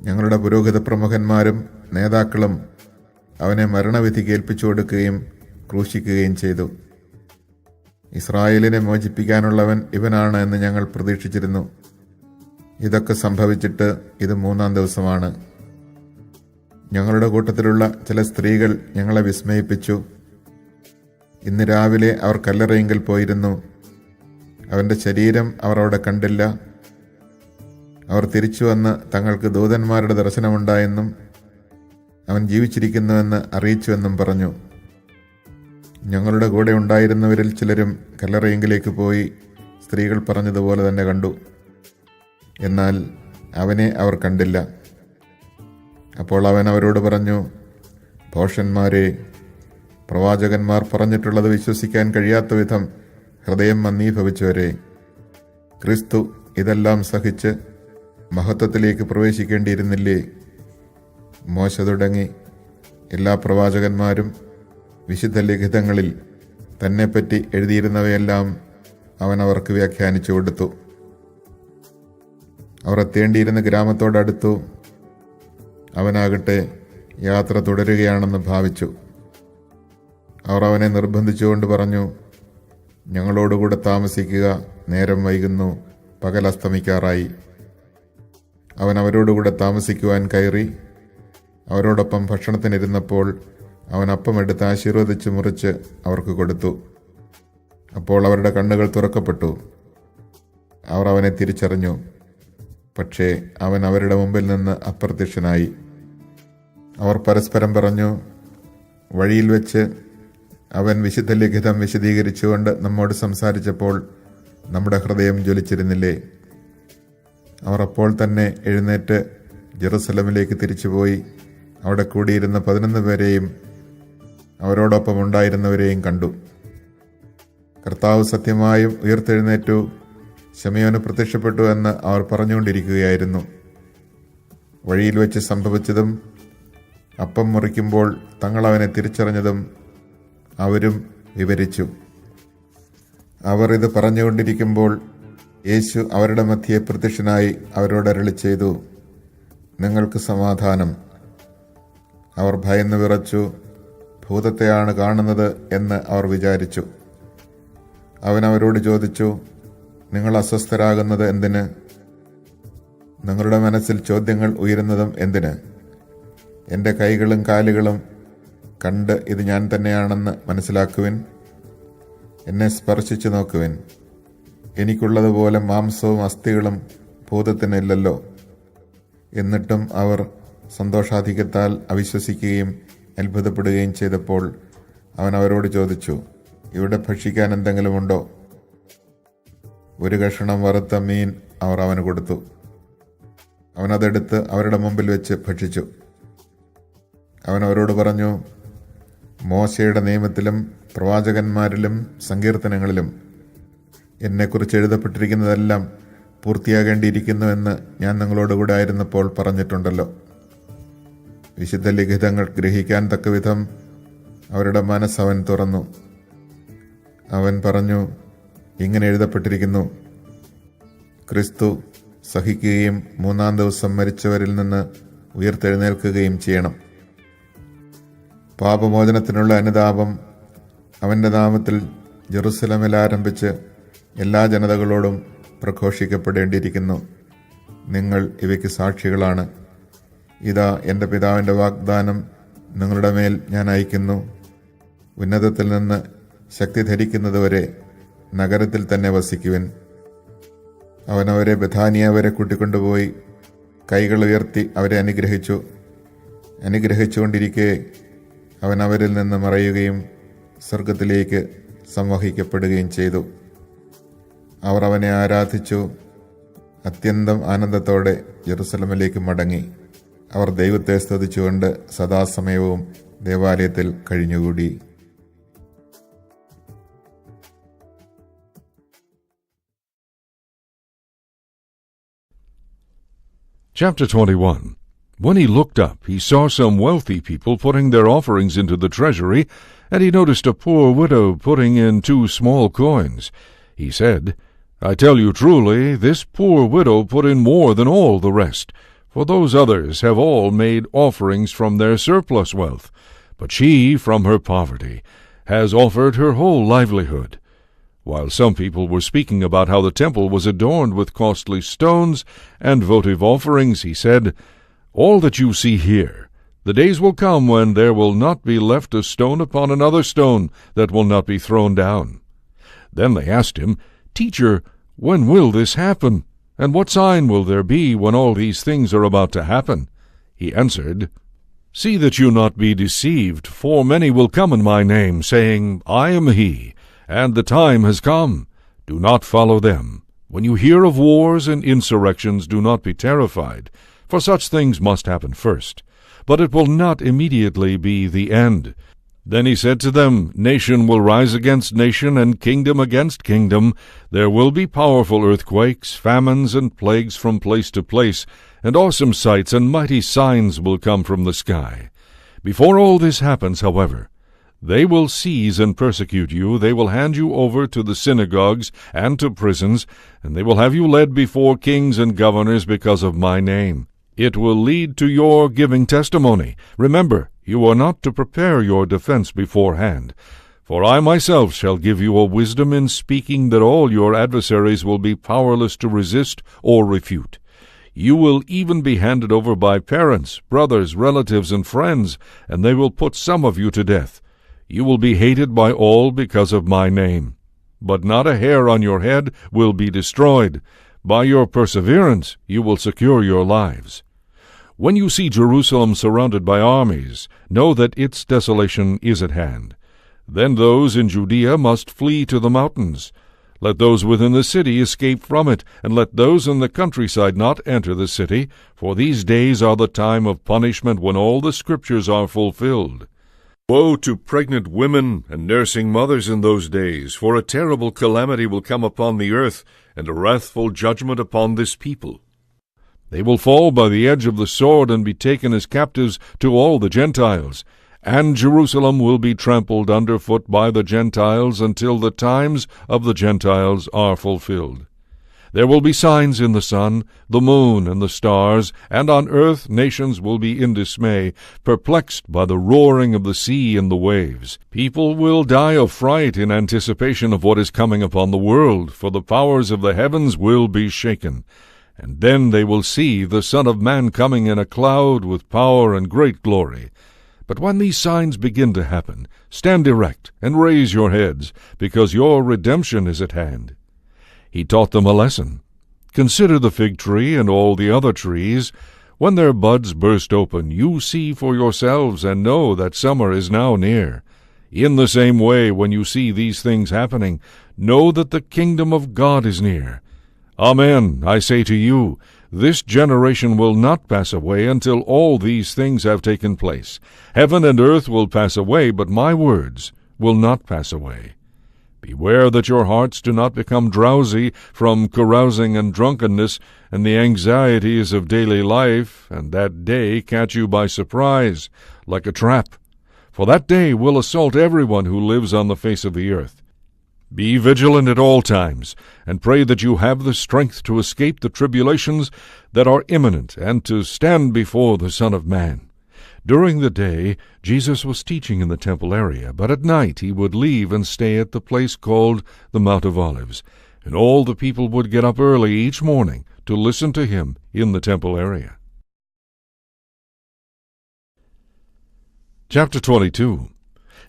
ഞങ്ങളുടെ പുരോഹിത പ്രമുഖന്മാരും നേതാക്കളും അവനെ മരണവിധിക്ക് ഏൽപ്പിച്ചു കൊടുക്കുകയും ക്രൂശിക്കുകയും ചെയ്തു. ഇസ്രായേലിനെ മോചിപ്പിക്കാനുള്ളവൻ ഇവനാണ് എന്ന് ഞങ്ങൾ പ്രതീക്ഷിച്ചിരുന്നു. ഇതൊക്കെ സംഭവിച്ചിട്ട് ഇത് 3-ാം ദിവസമാണ്. ഞങ്ങളുടെ കൂട്ടത്തിലുള്ള ചില സ്ത്രീകൾ ഞങ്ങളെ വിസ്മയിപ്പിച്ചു. ഇന്ന് രാവിലെ അവർ കല്ലറയിങ്കൽ പോയിരുന്നു. അവൻ്റെ ശരീരം അവർ അവിടെ കണ്ടില്ല. അവർ തിരിച്ചു വന്ന് തങ്ങൾക്ക് ദൂതന്മാരുടെ ദർശനമുണ്ടായെന്നും അവൻ ജീവിച്ചിരിക്കുന്നുവെന്ന് അറിയിച്ചുവെന്നും പറഞ്ഞു. ഞങ്ങളുടെ കൂടെ ഉണ്ടായിരുന്നവരിൽ ചിലരും കല്ലറയിങ്കിലേക്ക് പോയി സ്ത്രീകൾ പറഞ്ഞതുപോലെ തന്നെ കണ്ടു. എന്നാൽ അവനെ അവർ കണ്ടില്ല. അപ്പോൾ അവൻ അവരോട് പറഞ്ഞു, ഭോഷന്മാരെ, പ്രവാചകന്മാർ പറഞ്ഞിട്ടുള്ളത് വിശ്വസിക്കാൻ കഴിയാത്ത വിധം ഹൃദയം മന്ദീഭവിച്ചവരെ, ക്രിസ്തു ഇതെല്ലാം സഹിച്ച് മഹത്വത്തിലേക്ക് പ്രവേശിക്കേണ്ടിയിരുന്നില്ലേ? മോശ തുടങ്ങി എല്ലാ പ്രവാചകന്മാരും വിശുദ്ധ ലിഖിതങ്ങളിൽ തന്നെപ്പറ്റി എഴുതിയിരുന്നവയെല്ലാം അവൻ അവർക്ക് വ്യാഖ്യാനിച്ചു കൊടുത്തു. അവർ എത്തേണ്ടിയിരുന്ന ഗ്രാമത്തോടടുത്തു. അവനാകട്ടെ യാത്ര തുടരുകയാണെന്ന് ഭാവിച്ചു. അവർ അവനെ നിർബന്ധിച്ചുകൊണ്ട് പറഞ്ഞു, ഞങ്ങളോടുകൂടെ താമസിക്കുക, നേരം വൈകുന്നു, പകൽ അസ്തമിക്കാറായി. അവൻ അവരോടുകൂടെ താമസിക്കുവാൻ കയറി. അവരോടൊപ്പം ഭക്ഷണത്തിനിരുന്നപ്പോൾ അവൻ അപ്പമെടുത്ത് ആശീർവദിച്ച് മുറിച്ച് അവർക്ക് കൊടുത്തു. അപ്പോൾ അവരുടെ കണ്ണുകൾ തുറക്കപ്പെട്ടു. അവർ അവനെ തിരിച്ചറിഞ്ഞു. പക്ഷേ അവൻ അവരുടെ മുമ്പിൽ നിന്ന് അപ്രത്യക്ഷനായി. അവർ പരസ്പരം പറഞ്ഞു, വഴിയിൽ വെച്ച് അവൻ വിശുദ്ധ ലിഖിതം വിശദീകരിച്ചുകൊണ്ട് നമ്മോട് സംസാരിച്ചപ്പോൾ നമ്മുടെ ഹൃദയം ജ്വലിച്ചിരുന്നില്ലേ? അവർ അപ്പോൾ തന്നെ എഴുന്നേറ്റ് ജെറുസലമിലേക്ക് തിരിച്ചുപോയി അവിടെ കൂടിയിരുന്ന 11 പേരെയും അവരോടൊപ്പം ഉണ്ടായിരുന്നവരെയും കണ്ടു. കർത്താവ് സത്യമായും ഉയർത്തെഴുന്നേറ്റു, ശമയോന് പ്രത്യക്ഷപ്പെട്ടു എന്ന് അവർ പറഞ്ഞുകൊണ്ടിരിക്കുകയായിരുന്നു. വഴിയിൽ വെച്ച് സംഭവിച്ചതും അപ്പം മുറിക്കുമ്പോൾ തങ്ങളവനെ തിരിച്ചറിഞ്ഞതും അവരും വിവരിച്ചു. അവർ ഇത് പറഞ്ഞുകൊണ്ടിരിക്കുമ്പോൾ യേശു അവരുടെ മധ്യേ പ്രത്യക്ഷനായി അവരോട് അരുളി ചെയ്തു, നിങ്ങൾക്ക് സമാധാനം. അവർ ഭയന്ന് വിറച്ചു. ഭൂതത്തെയാണ് കാണുന്നത് എന്ന് അവർ വിചാരിച്ചു. അവൻ അവരോട് ചോദിച്ചു, നിങ്ങൾ അസ്വസ്ഥരാകുന്നത് എന്തിന്? നിങ്ങളുടെ മനസ്സിൽ ചോദ്യങ്ങൾ ഉയരുന്നതും എന്തിന്? എൻ്റെ കൈകളും കാലുകളും കണ്ട് ഇത് ഞാൻ തന്നെയാണെന്ന് മനസ്സിലാക്കുവിൻ. എന്നെ സ്പർശിച്ചു നോക്കുവിൻ. എനിക്കുള്ളതുപോലെ മാംസവും അസ്ഥികളും ഭൂതത്തിനില്ലല്ലോ. എന്നിട്ടും അവർ സന്തോഷാധിക്യത്താൽ അവിശ്വസിക്കുകയും അത്ഭുതപ്പെടുകയും ചെയ്തപ്പോൾ അവൻ അവരോട് ചോദിച്ചു, ഇവിടെ ഭക്ഷിക്കാൻ എന്തെങ്കിലുമുണ്ടോ? ഒരു കഷണം വറുത്ത മീൻ അവർ അവന് കൊടുത്തു. അവനതെടുത്ത് അവരുടെ മുമ്പിൽ വെച്ച് ഭക്ഷിച്ചു. അവൻ അവരോട് പറഞ്ഞു, മോശയുടെ നിയമത്തിലും പ്രവാചകന്മാരിലും സങ്കീർത്തനങ്ങളിലും എന്നെക്കുറിച്ച് എഴുതപ്പെട്ടിരിക്കുന്നതെല്ലാം പൂർത്തിയാകേണ്ടിയിരിക്കുന്നുവെന്ന് ഞാൻ നിങ്ങളോടുകൂടെ ആയിരുന്നപ്പോൾ പറഞ്ഞിട്ടുണ്ടല്ലോ. വിശുദ്ധ ലിഖിതങ്ങൾ ഗ്രഹിക്കാൻ തക്കവിധം അവരുടെ മനസ്സ് അവൻ തുറന്നു. അവൻ പറഞ്ഞു, ഇങ്ങനെ എഴുതപ്പെട്ടിരിക്കുന്നു, ക്രിസ്തു സഹിക്കുകയും 3-ാം ദിവസം മരിച്ചവരിൽ നിന്ന് ഉയർത്തെഴുന്നേൽക്കുകയും ചെയ്യണം. പാപമോചനത്തിനുള്ള അനുതാപം അവൻ്റെ നാമത്തിൽ ജെറുസലമിൽ ആരംഭിച്ച് എല്ലാ ജനതകളോടും പ്രഘോഷിക്കപ്പെടേണ്ടിയിരിക്കുന്നു. നിങ്ങൾ ഇവയ്ക്ക് സാക്ഷികളാണ്. ഇതാ എൻ്റെ പിതാവിൻ്റെ വാഗ്ദാനം നിങ്ങളുടെ മേൽ ഞാൻ അയക്കുന്നു. ഉന്നതത്തിൽ നിന്ന് ശക്തി ധരിക്കുന്നതുവരെ നഗരത്തിൽ തന്നെ വസിക്കുവിൻ. അവൻ അവരെ ബഥാനിയ വരെ കൂട്ടിക്കൊണ്ടുപോയി കൈകൾ ഉയർത്തി അവരെ അനുഗ്രഹിച്ചു. അനുഗ്രഹിച്ചുകൊണ്ടിരിക്കെ അവൻ അവരിൽ നിന്ന് മറയുകയും സ്വർഗത്തിലേക്ക് സംവഹിക്കപ്പെടുകയും ചെയ്തു. അവർ അവനെ ആരാധിച്ചു. അത്യന്തം ആനന്ദത്തോടെ ജെറുസലമിലേക്ക് മടങ്ങി. അവർ ദൈവത്തെ സ്തുതിച്ചുകൊണ്ട് സദാസമയവും ദേവാലയത്തിൽ കഴിഞ്ഞുകൂടി. Chapter 21. When he looked up, he saw some wealthy people putting their offerings into the treasury, and he noticed a poor widow putting in 2 small coins. He said, I tell you truly, this poor widow put in more than all the rest, for those others have all made offerings from their surplus wealth, but she, from her poverty, has offered her whole livelihood. While some people were speaking about how the temple was adorned with costly stones and votive offerings, he said, All that you see here, The days will come when there will not be left a stone upon another stone that will not be thrown down." Then they asked him, "Teacher, when will this happen? And what sign will there be when all these things are about to happen?" He answered, "See that you not be deceived, for many will come in my name, saying, 'I am he,' and the time has come. Do not follow them. When you hear of wars and insurrections, do not be terrified, for such things must happen first. But it will not immediately be the end." Then he said to them, "Nation will rise against nation, and kingdom against kingdom. There will be powerful earthquakes, famines, and plagues from place to place, and awesome sights and mighty signs will come from the sky. Before all this happens, however, they will seize and persecute you. They will hand you over to the synagogues and to prisons, and they will have you led before kings and governors because of my name. It will lead to your giving testimony. Remember, you are not to prepare your defense beforehand. For I myself shall give you a wisdom in speaking that all your adversaries will be powerless to resist or refute. You will even be handed over by parents, brothers, relatives, and friends, and they will put some of you to death. You will be hated by all because of my name. But not a hair on your head will be destroyed. By your perseverance you will secure your lives. When you see Jerusalem surrounded by armies, know that its desolation is at hand. Then those in Judea must flee to the mountains. Let those within the city escape from it, and let those in the countryside not enter the city, for these days are the time of punishment when all the Scriptures are fulfilled. Woe to pregnant women and nursing mothers in those days, for a terrible calamity will come upon the earth, and a wrathful judgment upon this people. They will fall by the edge of the sword and be taken as captives to all the Gentiles, and Jerusalem will be trampled underfoot by the Gentiles until the times of the Gentiles are fulfilled. There will be signs in the sun, the moon, and the stars, and on earth nations will be in dismay, perplexed by the roaring of the sea and the waves. People will die of fright in anticipation of what is coming upon the world, for the powers of the heavens will be shaken. And then they will see the Son of Man coming in a cloud with power and great glory. But when these signs begin to happen, stand erect and raise your heads, because your redemption is at hand. He taught them a lesson. Consider the fig tree and all the other trees. When their buds burst open, you see for yourselves and know that summer is now near. In the same way, when you see these things happening, know that the kingdom of God is near. Amen, I say to you, this generation will not pass away until all these things have taken place. Heaven and earth will pass away, but my words will not pass away. Beware that your hearts do not become drowsy from carousing and drunkenness and the anxieties of daily life, and that day catch you by surprise, like a trap. For that day will assault everyone who lives on the face of the earth. Be vigilant at all times, and pray that you have the strength to escape the tribulations that are imminent, and to stand before the Son of Man. During the day, Jesus was teaching in the temple area, but at night he would leave and stay at the place called the Mount of Olives, and all the people would get up early each morning to listen to him in the temple area. Chapter 22.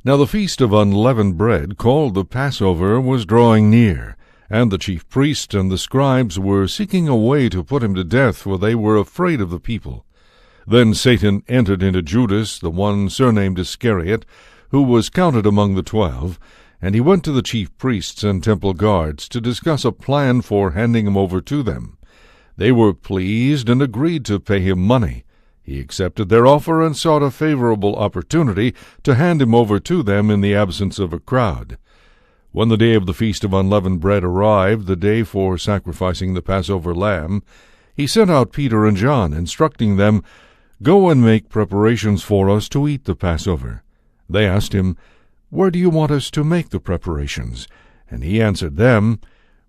Now the feast of unleavened bread, called the Passover, was drawing near, and the chief priests and the scribes were seeking a way to put him to death, for they were afraid of the people. Then Satan entered into Judas, the one surnamed Iscariot, who was counted among the 12, and he went to the chief priests and temple guards to discuss a plan for handing him over to them. They were pleased and agreed to pay him money. He accepted their offer and sought a favorable opportunity to hand him over to them in the absence of a crowd. When the day of the Feast of Unleavened Bread arrived, the day for sacrificing the Passover lamb, he sent out Peter and John, instructing them, "Go and make preparations for us to eat the Passover." They asked him, "Where do you want us to make the preparations?" And he answered them,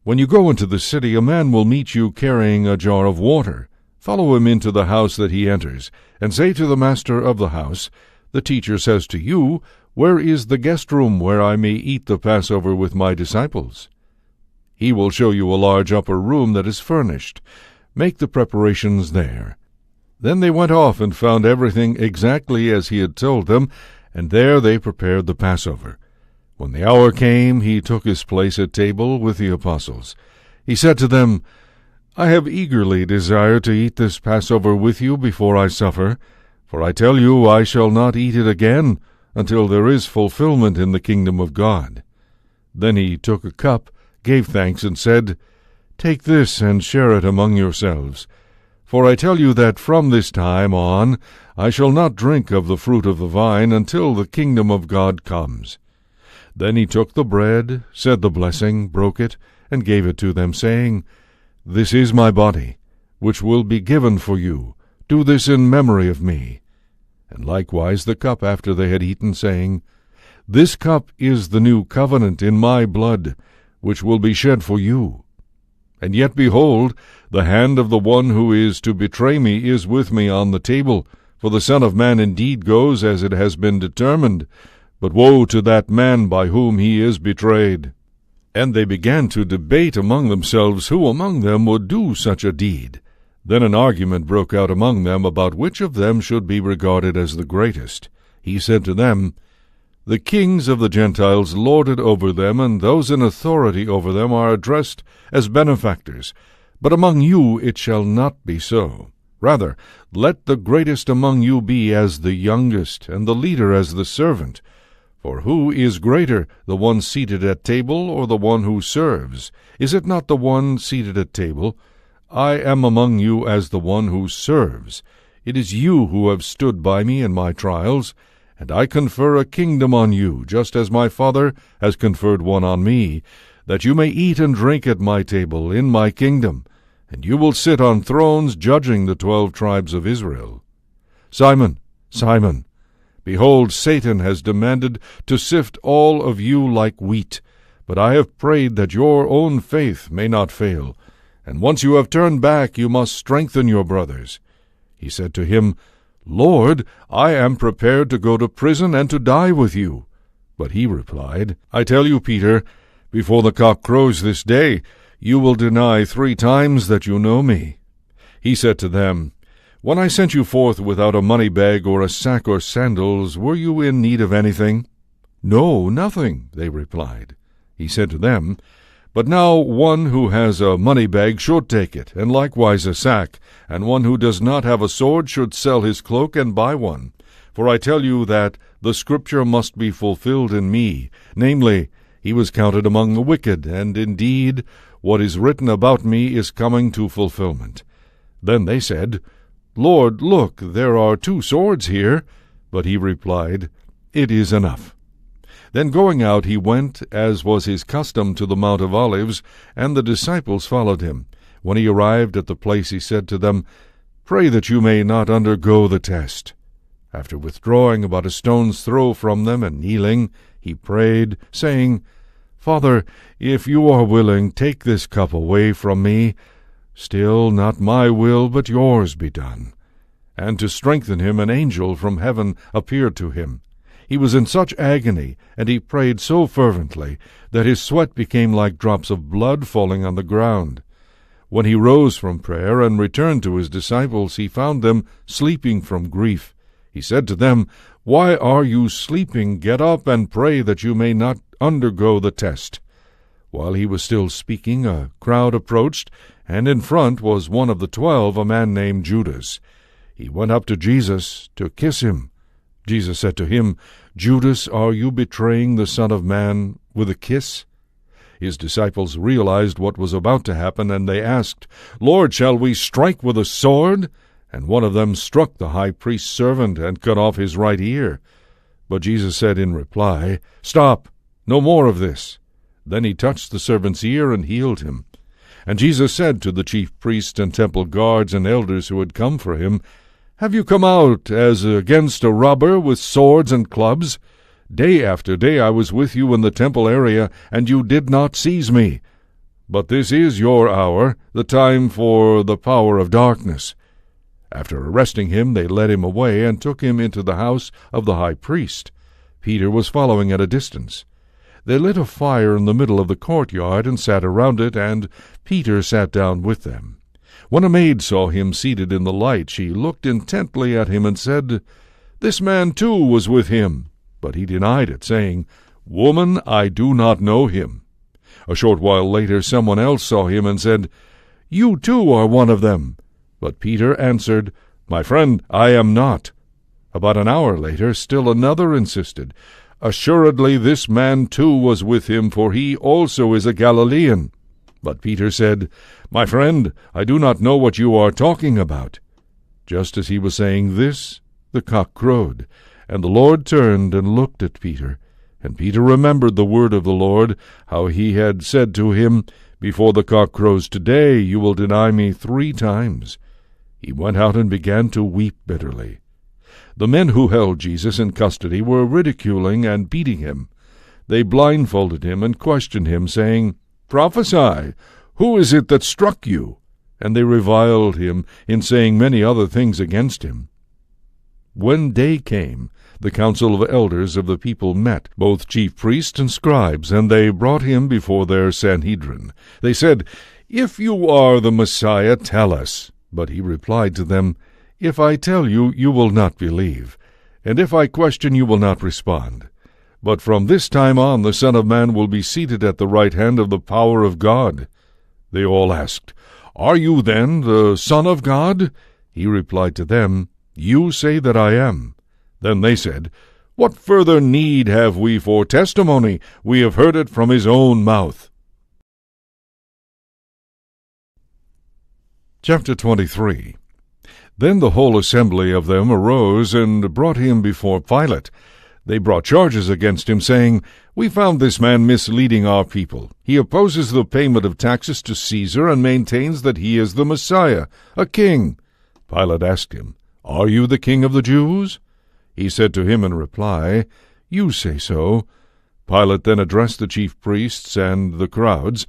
"When you go into the city, a man will meet you carrying a jar of water. Follow him into the house that he enters, and say to the master of the house, 'The teacher says to you, where is the guest room where I may eat the Passover with my disciples?' He will show you a large upper room that is furnished. Make the preparations there." Then they went off and found everything exactly as he had told them, and there they prepared the Passover. When the hour came, he took his place at table with the apostles. He said to them, I have eagerly desired to eat this Passover with you before I suffer, for I tell you I shall not eat it again until there is fulfillment in the kingdom of God. Then he took a cup, gave thanks, and said, Take this and share it among yourselves. For I tell you that from this time on I shall not drink of the fruit of the vine until the kingdom of God comes. Then he took the bread, said the blessing, broke it, and gave it to them, saying, This is my body, which will be given for you. Do this in memory of me. And likewise the cup after they had eaten, saying, This cup is the new covenant in my blood, which will be shed for you. And yet, behold, the hand of the one who is to betray me is with me on the table. For the Son of Man indeed goes as it has been determined, but woe to that man by whom he is betrayed. And they began to debate among themselves who among them would do such a deed. Then an argument broke out among them about which of them should be regarded as the greatest. He said to them, The kings of the Gentiles lord it over them, and those in authority over them are addressed as benefactors. But among you it shall not be so. Rather, let the greatest among you be as the youngest, and the leader as the servant. For who is greater, the one seated at table, or the one who serves? Is it not the one seated at table? I am among you as the one who serves. It is you who have stood by me in my trials, and I confer a kingdom on you, just as my Father has conferred one on me, that you may eat and drink at my table in my kingdom, and you will sit on thrones judging the 12 tribes of Israel. Simon, Simon, behold, Satan has demanded to sift all of you like wheat, but I have prayed that your own faith may not fail, and once you have turned back, you must strengthen your brothers. He said to him, Lord, I am prepared to go to prison and to die with you. But he replied, I tell you, Peter, before the cock crows this day, you will deny 3 times that you know me. He said to them, When I sent you forth without a money bag or a sack or sandals, were you in need of anything? No, nothing, they replied. He said to them, But now one who has a money bag should take it, and likewise a sack, and one who does not have a sword should sell his cloak and buy one. For I tell you that the scripture must be fulfilled in me, namely, he was counted among the wicked, and indeed what is written about me is coming to fulfillment. Then they said, Lord, look, there are 2 swords here. But he replied, It is enough. Then going out he went, as was his custom, to the Mount of Olives, and the disciples followed him. When he arrived at the place he said to them, Pray that you may not undergo the test. After withdrawing about a stone's throw from them and kneeling, he prayed, saying, Father, if you are willing, take this cup away from me. Still not my will, but yours be done. And to strengthen him, an angel from heaven appeared to him. He was in such agony, and he prayed so fervently, that his sweat became like drops of blood falling on the ground. When he rose from prayer and returned to his disciples, he found them sleeping from grief. He said to them, Why are you sleeping? Get up and pray that you may not undergo the test. While he was still speaking, a crowd approached, and in front was one of the 12, a man named Judas. He went up to Jesus to kiss him. Jesus said to him, Judas, are you betraying the Son of Man with a kiss? His disciples realized what was about to happen, and they asked, Lord, shall we strike with a sword? And one of them struck the high priest's servant and cut off his right ear. But Jesus said in reply, Stop, no more of this. Then he touched the servant's ear and healed him. And Jesus said to the chief priests and temple guards and elders who had come for him, Have you come out as against a robber with swords and clubs? Day after day I was with you in the temple area, and you did not seize me. But this is your hour, the time for the power of darkness. After arresting him, they led him away and took him into the house of the high priest. Peter was following at a distance. They lit a fire in the middle of the courtyard and sat around it, and Peter sat down with them. When a maid saw him seated in the light, she looked intently at him and said, "This man too was with him." But he denied it, saying, "Woman, I do not know him." A short while later someone else saw him and said, "You too are one of them." But Peter answered, "My friend, I am not." About an hour later still another insisted, "Assuredly this man too was with him, for he also is a Galilean." But Peter said, "My friend, I do not know what you are talking about." Just as he was saying this, the cock crowed, and the Lord turned and looked at Peter. And Peter remembered the word of the Lord, how he had said to him, "Before the cock crows today, you will deny me 3 times." He went out and began to weep bitterly. The men who held Jesus in custody were ridiculing and beating him. They blindfolded him and questioned him, saying, "Prophesy, who is it that struck you?" And they reviled him in saying many other things against him. When day came, the council of elders of the people met, both chief priests and scribes, and they brought him before their Sanhedrin. They said, "If you are the Messiah, tell us." But he replied to them, "If I tell you, you will not believe, and if I question, you will not respond. But from this time on the Son of Man will be seated at the right hand of the power of God." They all asked, "Are you then the Son of God?" He replied to them, "You say that I am." Then they said, "What further need have we for testimony? We have heard it from his own mouth." Chapter 23. Then the whole assembly of them arose and brought him before Pilate. They brought charges against him, saying, "We found this man misleading our people. He opposes the payment of taxes to Caesar and maintains that he is the Messiah, a king." Pilate asked him, "Are you the king of the Jews?" He said to him in reply, "You say so." Pilate then addressed the chief priests and the crowds,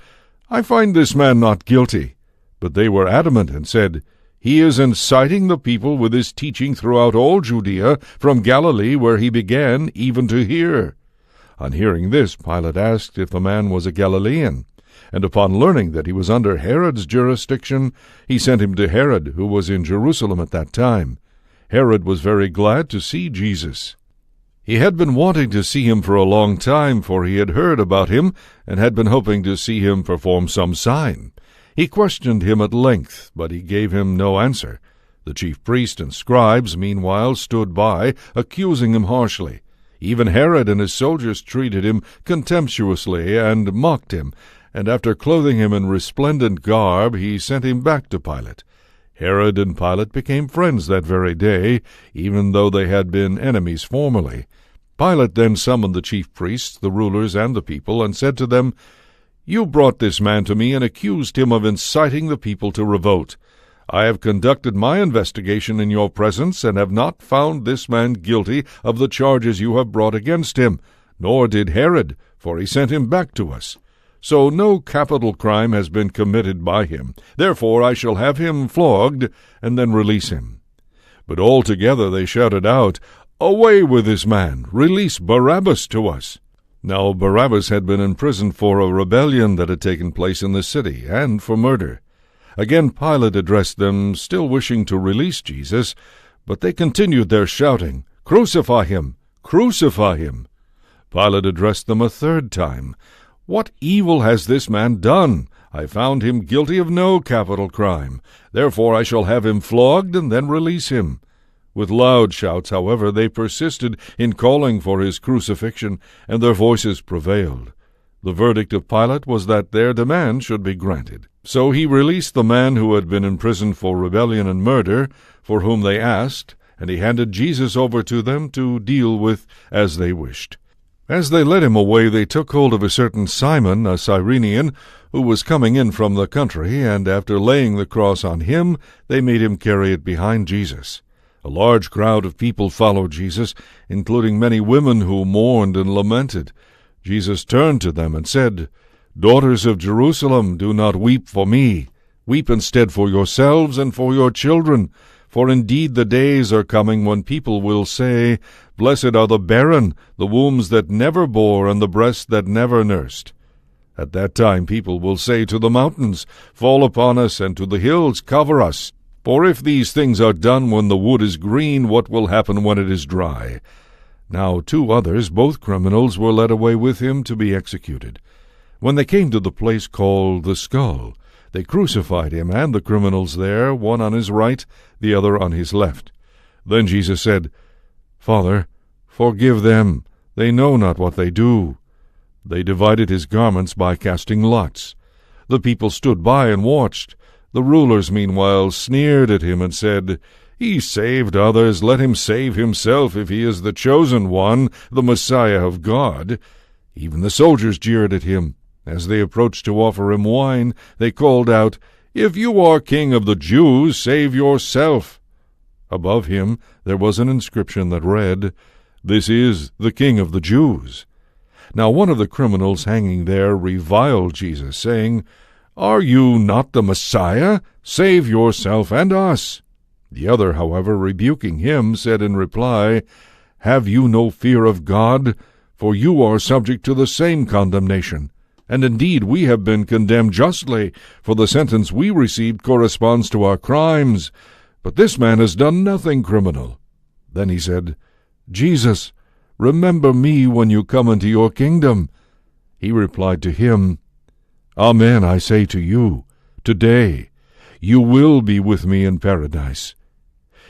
"I find this man not guilty." But they were adamant and said, "He is inciting the people with his teaching throughout all Judea, from Galilee where he began, even to here." On hearing this, Pilate asked if the man was a Galilean. And upon learning that he was under Herod's jurisdiction, he sent him to Herod, who was in Jerusalem at that time. Herod was very glad to see Jesus. He had been wanting to see him for a long time, for he had heard about him, and had been hoping to see him perform some sign. He questioned him at length, but he gave him no answer. The chief priests and scribes, meanwhile, stood by, accusing him harshly. Even Herod and his soldiers treated him contemptuously and mocked him, and after clothing him in resplendent garb, he sent him back to Pilate. Herod and Pilate became friends that very day, even though they had been enemies formerly. Pilate then summoned the chief priests, the rulers, and the people, and said to them, "You brought this man to me and accused him of inciting the people to revolt. I have conducted my investigation in your presence, and have not found this man guilty of the charges you have brought against him, nor did Herod, for he sent him back to us. So no capital crime has been committed by him. Therefore I shall have him flogged, and then release him." But all together they shouted out, "Away with this man! Release Barabbas to us!" Now Barabbas had been imprisoned for a rebellion that had taken place in the city, and for murder. Again Pilate addressed them, still wishing to release Jesus, but they continued their shouting, "Crucify him! Crucify him!" Pilate addressed them a third time, "What evil has this man done? I found him guilty of no capital crime. Therefore I shall have him flogged, and then release him." With loud shouts, however, they persisted in calling for his crucifixion, and their voices prevailed. The verdict of Pilate was that their demand should be granted. So he released the man who had been imprisoned for rebellion and murder, for whom they asked, and he handed Jesus over to them to deal with as they wished. As they led him away, they took hold of a certain Simon, a Cyrenian, who was coming in from the country, and after laying the cross on him, they made him carry it behind Jesus. A large crowd of people followed Jesus, including many women who mourned and lamented. Jesus turned to them and said, "Daughters of Jerusalem, do not weep for me. Weep instead for yourselves and for your children. For indeed the days are coming when people will say, 'Blessed are the barren, the wombs that never bore, and the breasts that never nursed.' At that time people will say to the mountains, Fall upon us, and to the hills, Cover us. For if these things are done when the wood is green, what will happen when it is dry? Now 2 others, both criminals, were led away with him to be executed. When they came to the place called the Skull, they crucified him and the criminals there, one on his right, the other on his left. Then Jesus said, Father, forgive them, they know not what they do. They divided his garments by casting lots. The people stood by and watched. The rulers, meanwhile, sneered at him and said, He saved others, let him save himself if he is the chosen one, the Messiah of God. Even the soldiers jeered at him. As they approached to offer him wine, they called out, If you are king of the Jews, save yourself. Above him there was an inscription that read, This is the King of the Jews. Now one of the criminals hanging there reviled Jesus, saying, Are you not the Messiah? Save yourself and us. The other, however, rebuking him, said in reply, Have you no fear of God? For you are subject to the same condemnation. And indeed we have been condemned justly, for the sentence we received corresponds to our crimes. But this man has done nothing criminal. Then he said, Jesus, remember me when you come into your kingdom. He replied to him, Amen, I say to you, today you will be with me in paradise.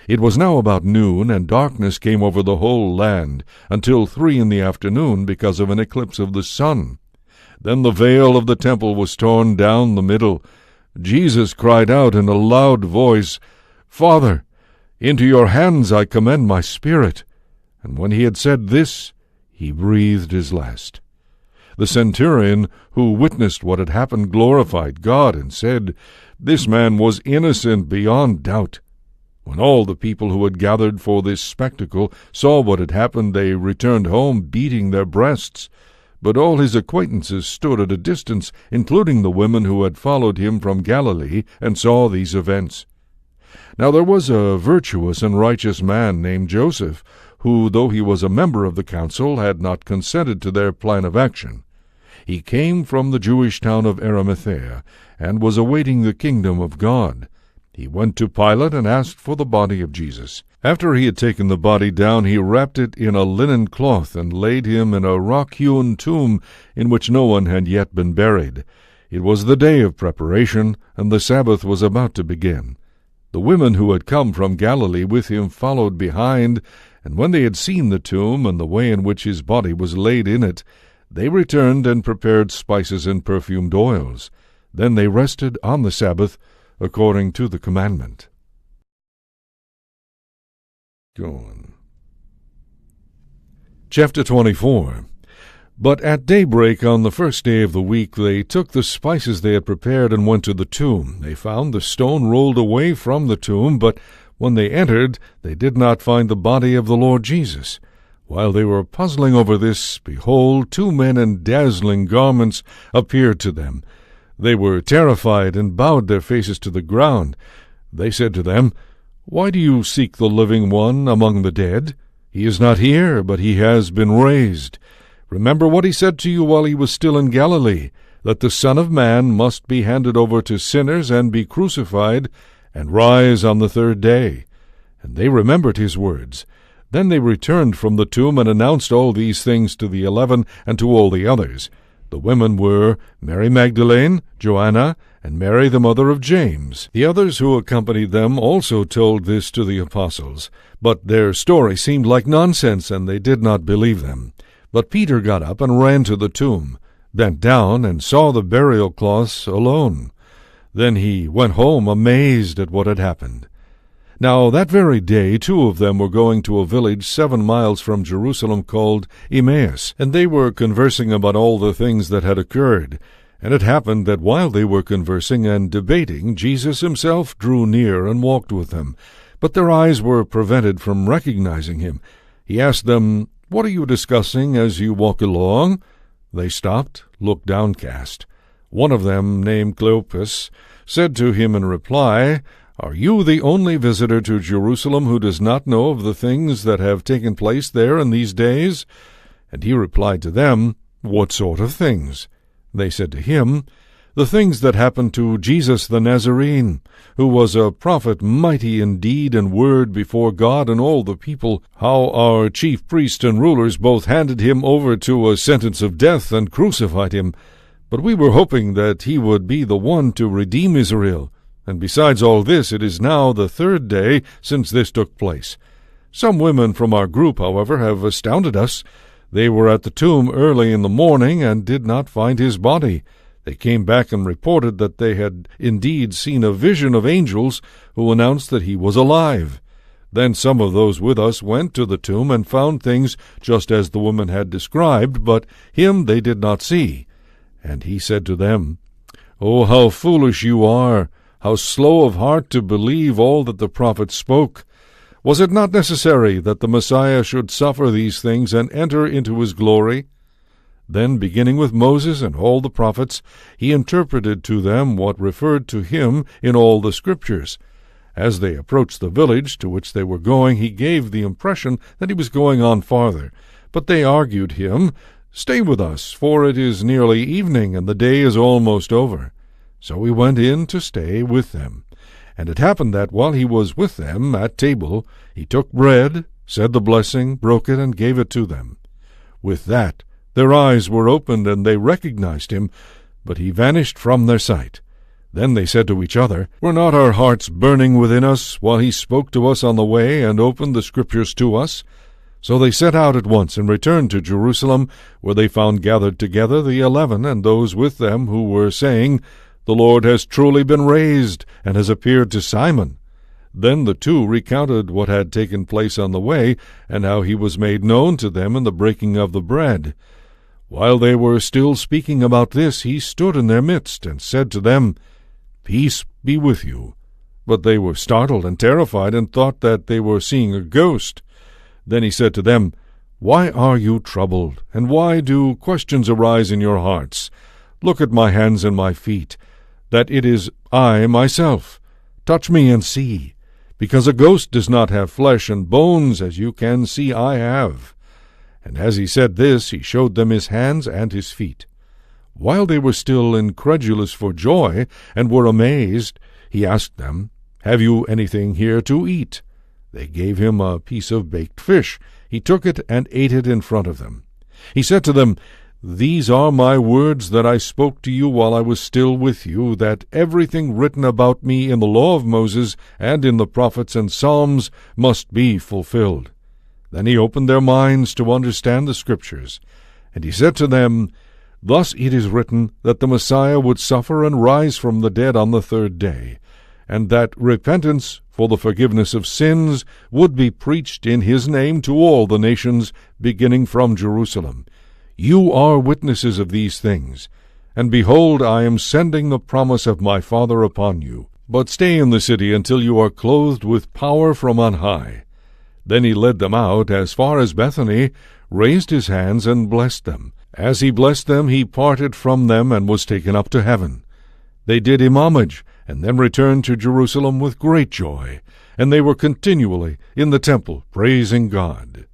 It was now about noon, and darkness came over the whole land until 3 p.m. because of an eclipse of the sun. Then the veil of the temple was torn down the middle. Jesus cried out in a loud voice, Father, into your hands I commend my spirit. And when he had said this, he breathed his last. The centurion, who witnessed what had happened, glorified God and said, This man was innocent beyond doubt. When all the people who had gathered for this spectacle saw what had happened, they returned home beating their breasts. But all his acquaintances stood at a distance, including the women who had followed him from Galilee and saw these events. Now there was a virtuous and righteous man named Joseph, who, though he was a member of the council, had not consented to their plan of action. He came from the Jewish town of Arimathea, and was awaiting the kingdom of God. He went to Pilate and asked for the body of Jesus. After he had taken the body down, he wrapped it in a linen cloth and laid him in a rock-hewn tomb in which no one had yet been buried. It was the day of preparation, and the Sabbath was about to begin. The women who had come from Galilee with him followed behind, and when they had seen the tomb and the way in which his body was laid in it, they returned and prepared spices and perfumed oils. Then they rested on the Sabbath, according to the commandment. Go on. Chapter 24. But at daybreak on the first day of the week they took the spices they had prepared and went to the tomb. They found the stone rolled away from the tomb, but when they entered they did not find the body of the Lord Jesus. While they were puzzling over this, behold, 2 men in dazzling garments appeared to them. They were terrified and bowed their faces to the ground. They said to them, Why do you seek the living one among the dead? He is not here, but he has been raised. Remember what he said to you while he was still in Galilee, that the Son of Man must be handed over to sinners and be crucified, and rise on the 3rd day. And they remembered his words. Then they returned from the tomb and announced all these things to the 11 and to all the others. The women were Mary Magdalene, Joanna, and Mary the mother of James. The others who accompanied them also told this to the apostles. But their story seemed like nonsense, and they did not believe them. But Peter got up and ran to the tomb, bent down, and saw the burial cloths alone. Then he went home amazed at what had happened. Now that very day 2 of them were going to a village 7 miles from Jerusalem called Emmaus, and they were conversing about all the things that had occurred. And it happened that while they were conversing and debating, Jesus himself drew near and walked with them. But their eyes were prevented from recognizing him. He asked them, What are you discussing as you walk along? They stopped, looked downcast. One of them, named Cleopas, said to him in reply, Are you the only visitor to Jerusalem who does not know of the things that have taken place there in these days? And he replied to them, What sort of things? They said to him, "The things that happened to Jesus the Nazarene, who was a prophet mighty in deed and word before God and all the people, how our chief priests and rulers both handed him over to a sentence of death and crucified him. But we were hoping that he would be the one to redeem Israel. And besides all this, it is now the third day since this took place. Some women from our group, however, have astounded us. They were at the tomb early in the morning and did not find his body. They came back and reported that they had indeed seen a vision of angels who announced that he was alive. Then some of those with us went to the tomb and found things just as the woman had described, but him they did not see." And he said to them, "Oh, how foolish you are! How slow of heart to believe all that the prophets spoke! Was it not necessary that the Messiah should suffer these things and enter into his glory?" Then, beginning with Moses and all the prophets, he interpreted to them what referred to him in all the Scriptures. As they approached the village to which they were going, he gave the impression that he was going on farther. But they argued him, "Stay with us, for it is nearly evening, and the day is almost over." So he went in to stay with them. And it happened that while he was with them at table, he took bread, said the blessing, broke it, and gave it to them. With that their eyes were opened, and they recognized him, but he vanished from their sight. Then they said to each other, "Were not our hearts burning within us while he spoke to us on the way and opened the Scriptures to us?" So they set out at once and returned to Jerusalem, where they found gathered together the 11 and those with them who were saying, "The Lord has truly been raised, and has appeared to Simon." Then the 2 recounted what had taken place on the way, and how he was made known to them in the breaking of the bread. While they were still speaking about this, he stood in their midst, and said to them, "Peace be with you." But they were startled and terrified, and thought that they were seeing a ghost. Then he said to them, "Why are you troubled, and why do questions arise in your hearts? Look at my hands and my feet, that it is I myself. Touch me and see, because a ghost does not have flesh and bones, as you can see I have." And as he said this, he showed them his hands and his feet. While they were still incredulous for joy, and were amazed, he asked them, "Have you anything here to eat?" They gave him a piece of baked fish. He took it and ate it in front of them. He said to them, "These are my words that I spoke to you while I was still with you, that everything written about me in the law of Moses and in the prophets and Psalms must be fulfilled." Then he opened their minds to understand the Scriptures. And he said to them, "Thus it is written that the Messiah would suffer and rise from the dead on the third day, and that repentance for the forgiveness of sins would be preached in his name to all the nations, beginning from Jerusalem. You are witnesses of these things. And behold, I am sending the promise of my Father upon you. But stay in the city until you are clothed with power from on high." Then he led them out as far as Bethany, raised his hands, and blessed them. As he blessed them, he parted from them and was taken up to heaven. They did him homage, and then returned to Jerusalem with great joy, and they were continually in the temple praising God.